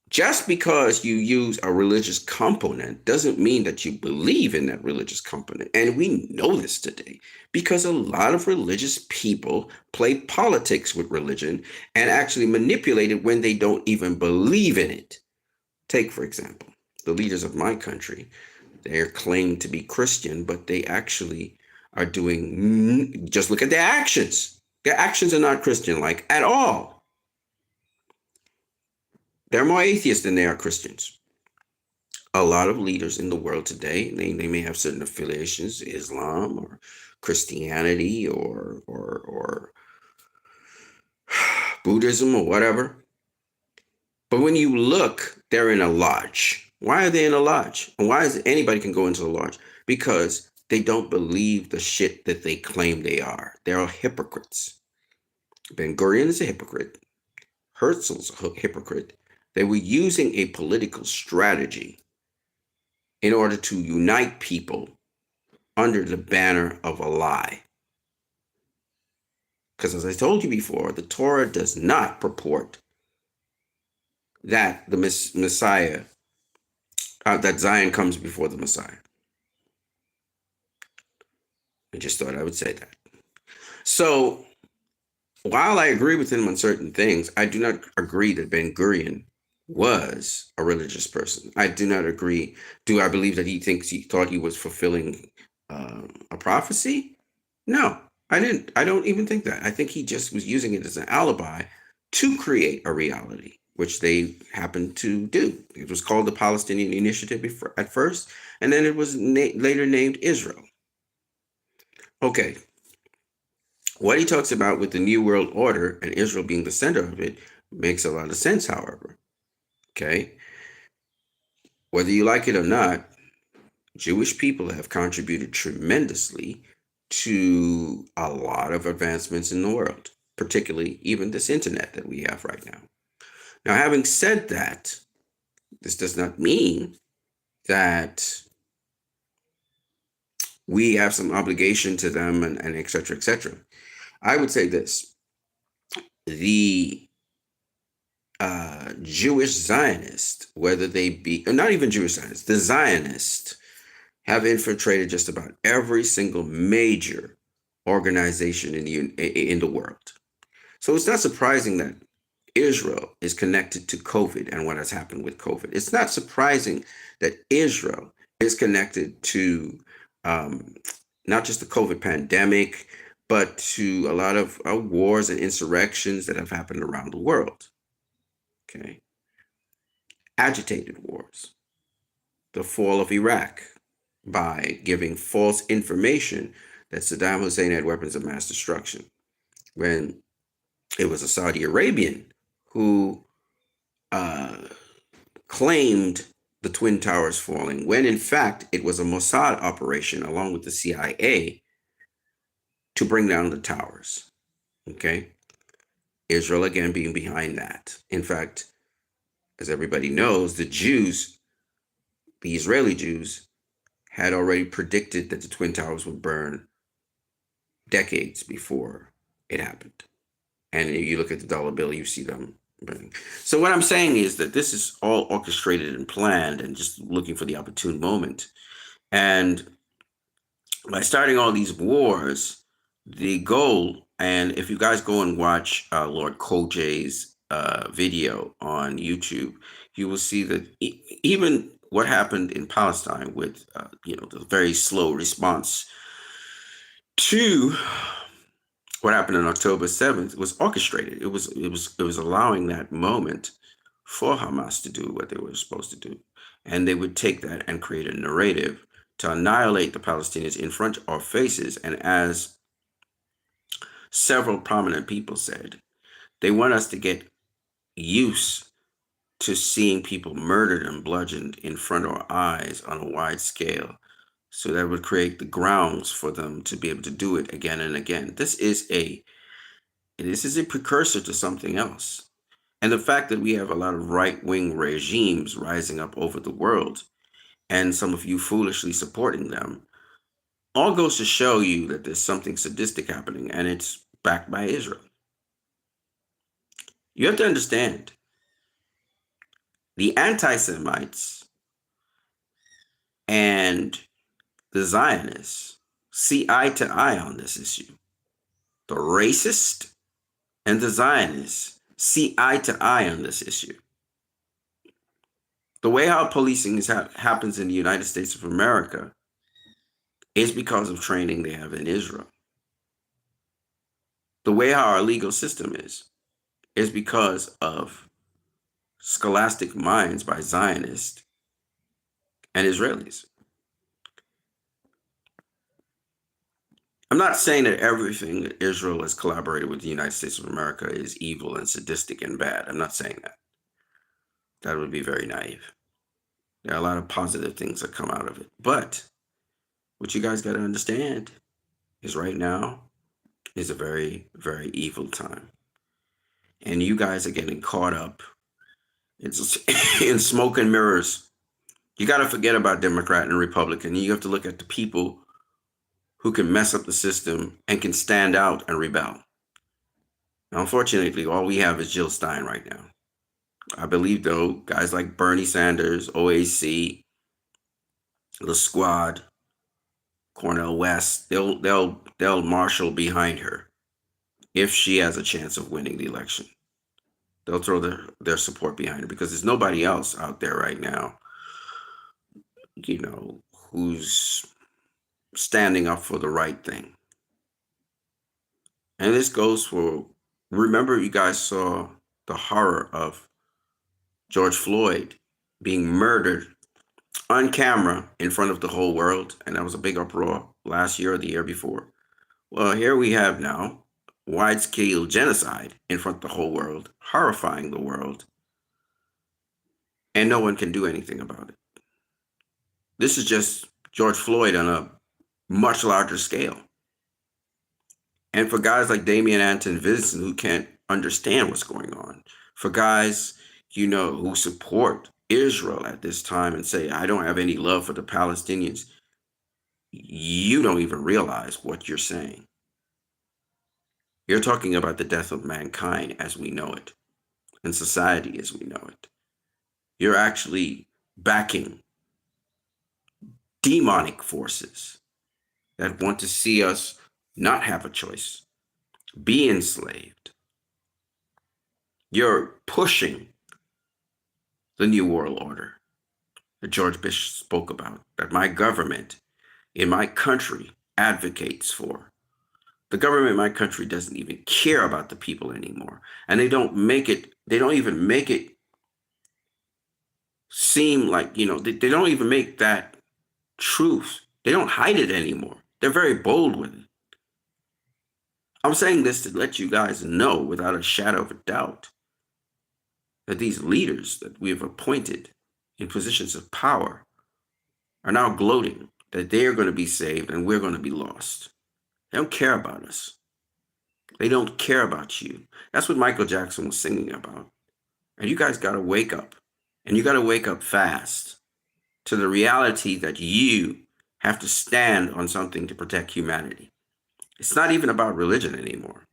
just because you use a religious component doesn't mean that you believe in that religious component. And we know this today because a lot of religious people play politics with religion and actually manipulate it when they don't even believe in it. Take, for example, the leaders of my country. They're claiming to be Christian, but they actually are doing, just look at their actions. Their actions are not Christian-like at all. They're more atheists than they are Christians. A lot of leaders in the world today, they may have certain affiliations, Islam or Christianity or Buddhism or whatever. But when you look, they're in a lodge. Why are they in a lodge? And why is it anybody can go into a lodge? Because they don't believe the shit that they claim they are. They're hypocrites. Ben Gurion is a hypocrite. Herzl's a hypocrite. They were using a political strategy in order to unite people under the banner of a lie. Because as I told you before, the Torah does not purport that the Messiah, that Zion comes before the Messiah. I just thought I would say that. So, while I agree with him on certain things, I do not agree that Ben Gurion was a religious person. I do not agree. Do I believe that he thought he was fulfilling a prophecy? No, I didn't. I don't even think that. I think he just was using it as an alibi to create a reality, which they happened to do. It was called the Palestinian Initiative at first, and then it was later named Israel. Okay. What he talks about with the New World Order and Israel being the center of it makes a lot of sense, however. Okay? Whether you like it or not, Jewish people have contributed tremendously to a lot of advancements in the world, particularly even this internet that we have right now. Now, having said that, this does not mean that we have some obligation to them and et cetera, et cetera. I would say this. The Jewish Zionist, whether they be, or not even Jewish Zionist, the Zionist have infiltrated just about every single major organization in the world. So it's not surprising that Israel is connected to COVID and what has happened with COVID. It's not surprising that Israel is connected to um, not just the COVID pandemic, but to a lot of wars and insurrections that have happened around the world. Okay. Agitated wars, the fall of Iraq by giving false information that Saddam Hussein had weapons of mass destruction, when it was a Saudi Arabian who uh, claimed the Twin Towers falling, when in fact it was a Mossad operation along with the CIA to bring down the towers. Okay. Israel again being behind that. In fact, as everybody knows, the Israeli Jews, had already predicted that the Twin Towers would burn decades before it happened. And if you look at the dollar bill, you see them burning. So what I'm saying is that this is all orchestrated and planned and just looking for the opportune moment. And by starting all these wars, the goal, and if you guys go and watch Lord Kojay's video on YouTube, you will see that even what happened in Palestine with the very slow response to what happened on October 7th was orchestrated. It was allowing that moment for Hamas to do what they were supposed to do. And they would take that and create a narrative to annihilate the Palestinians in front of our faces. And as several prominent people said, they want us to get used to seeing people murdered and bludgeoned in front of our eyes on a wide scale. So that would create the grounds for them to be able to do it again and again. This is a precursor to something else. And the fact that we have a lot of right-wing regimes rising up over the world, and some of you foolishly supporting them, all goes to show you that there's something sadistic happening, and it's backed by Israel. You have to understand, the anti-Semites and the Zionists see eye to eye on this issue. The racist and the Zionists see eye to eye on this issue. The way how policing happens in the United States of America is because of training they have in Israel. The way how our legal system is because of scholastic minds by Zionists and Israelis. I'm not saying that everything that Israel has collaborated with the United States of America is evil and sadistic and bad. I'm not saying that. That would be very naive. There are a lot of positive things that come out of it. But what you guys got to understand is right now is a very, very evil time. And you guys are getting caught up in smoke and mirrors. You got to forget about Democrat and Republican. You have to look at the people who can mess up the system and can stand out and rebel. Now, unfortunately, all we have is Jill Stein right now. I believe, though, guys like Bernie Sanders, OAC, the Squad, Cornel West, they'll marshal behind her if she has a chance of winning the election. They'll throw their support behind her because there's nobody else out there right now, who's standing up for the right thing. And this goes for, remember you guys saw the horror of George Floyd being murdered on camera in front of the whole world, and that was a big uproar last year or the year before. Well, here we have now wide-scale genocide in front of the whole world, horrifying the world, and no one can do anything about it. This is just George Floyd on a much larger scale. And for guys like Damian Anton Vincent who can't understand what's going on, for guys, who support Israel at this time and say, I don't have any love for the Palestinians, you don't even realize what you're saying. You're talking about the death of mankind as we know it, and society as we know it. You're actually backing demonic forces that want to see us not have a choice, be enslaved. You're pushing the New World Order that George Bush spoke about, that my government in my country advocates for. The government in my country doesn't even care about the people anymore. And they don't even make it seem like, they don't even make that truth. They don't hide it anymore. They're very bold with it. I'm saying this to let you guys know without a shadow of a doubt that these leaders that we have appointed in positions of power are now gloating that they are going to be saved and we're going to be lost. They don't care about us. They don't care about you. That's what Michael Jackson was singing about. And you guys got to wake up. And you got to wake up fast to the reality that you have to stand on something to protect humanity. It's not even about religion anymore.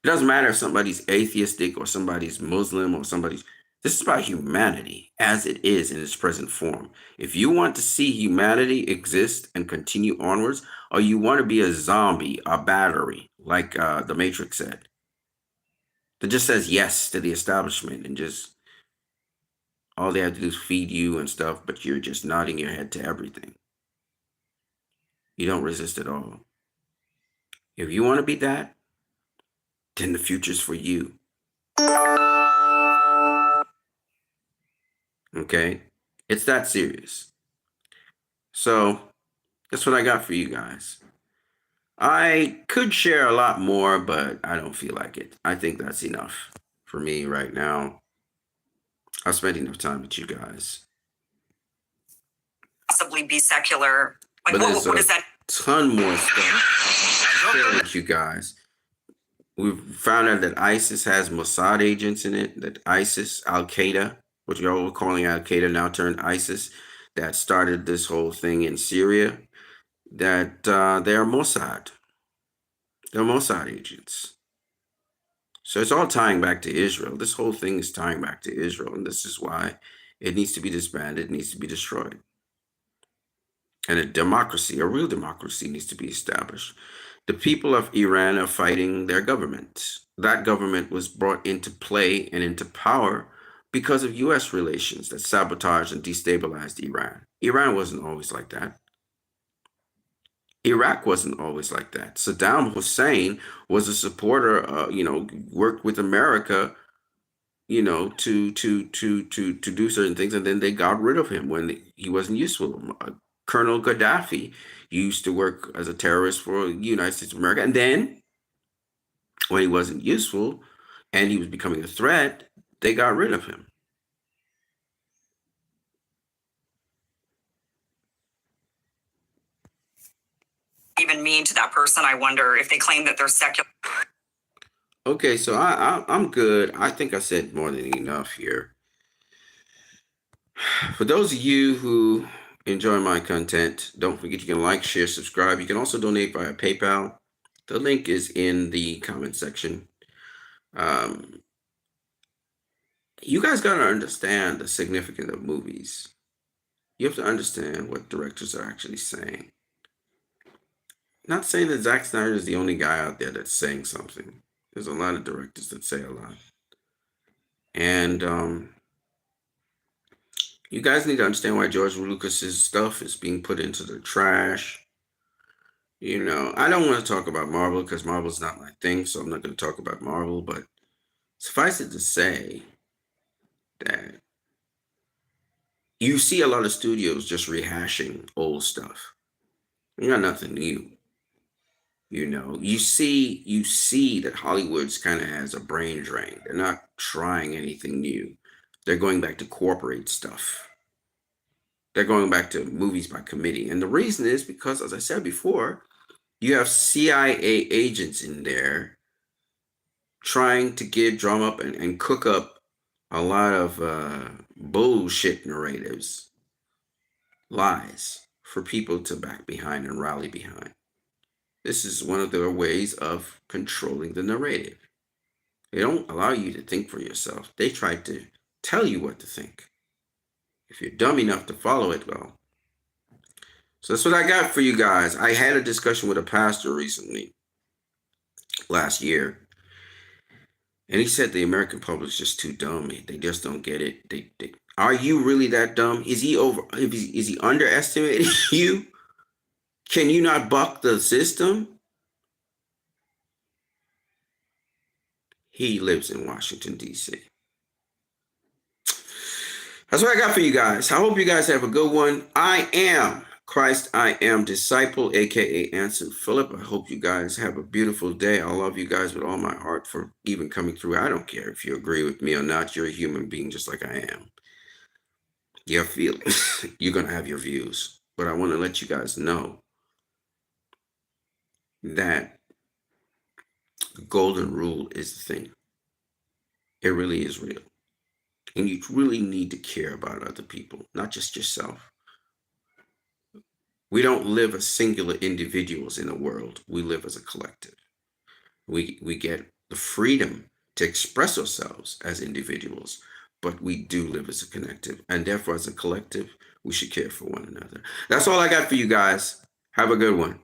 It doesn't matter if somebody's atheistic or somebody's Muslim or somebody's... This is about humanity as it is in its present form. If you want to see humanity exist and continue onwards, or you want to be a zombie, a battery, like the Matrix said, that just says yes to the establishment and just all they have to do is feed you and stuff, but you're just nodding your head to everything. You don't resist at all. If you want to be that, then the future's for you. Okay? It's that serious. So, that's what I got for you guys. I could share a lot more, but I don't feel like it. I think that's enough for me right now. I've spent enough time with you guys. Possibly be secular. Like, But what is that? Ton more stuff to share with you guys. We've found out that ISIS has Mossad agents in it, that ISIS, Al-Qaeda, what y'all were calling Al-Qaeda now turned ISIS, that started this whole thing in Syria, that they're Mossad. They're Mossad agents. So it's all tying back to Israel. This whole thing is tying back to Israel, and this is why it needs to be disbanded, it needs to be destroyed. And a democracy, a real democracy, needs to be established. The people of Iran are fighting their government. That government was brought into play and into power because of U.S. relations that sabotaged and destabilized Iran. Iran wasn't always like that. Iraq wasn't always like that. Saddam Hussein was a supporter, worked with America, to do certain things, and then they got rid of him when he wasn't useful. Colonel Gaddafi used to work as a terrorist for the United States of America, and then when he wasn't useful and he was becoming a threat, they got rid of him. Even mean to that person? I wonder if they claim that they're secular. Okay, so I'm good. I think I said more than enough here. For those of you who enjoy my content, don't forget you can like, share, subscribe. You can also donate via PayPal. The link is in the comment section. You guys got to understand the significance of movies. You have to understand what directors are actually saying. Not saying that Zack Snyder is the only guy out there that's saying something. There's a lot of directors that say a lot. And you guys need to understand why George Lucas's stuff is being put into the trash. I don't want to talk about Marvel because Marvel's not my thing, so I'm not going to talk about Marvel, but suffice it to say that you see a lot of studios just rehashing old stuff. You got nothing new. You see that Hollywood's kind of has a brain drain. They're not trying anything new. They're going back to corporate stuff. They're going back to movies by committee. And the reason is because, as I said before, you have CIA agents in there trying to drum up and cook up a lot of bullshit narratives, lies for people to back behind and rally behind. This is one of their ways of controlling the narrative. They don't allow you to think for yourself. They try to tell you what to think. If you're dumb enough to follow it, well, So that's what I got for you guys. I had a discussion with a pastor recently, last year, and he said the American public's just too dumb. They just don't get it. Are you really that dumb? Is he underestimating you? Can you not buck the system? He lives in Washington, D.C. That's what I got for you guys. I hope you guys have a good one. I am Christ, I am disciple, aka Answer Philip. I hope you guys have a beautiful day. I love you guys with all my heart for even coming through. I don't care if you agree with me or not. You're a human being just like I am. Your feelings, you're gonna have your views. But I want to let you guys know that the golden rule is the thing. It really is real. And you really need to care about other people, not just yourself. We don't live as singular individuals in the world. We live as a collective. We get the freedom to express ourselves as individuals, but we do live as a collective. And therefore, as a collective, we should care for one another. That's all I got for you guys. Have a good one.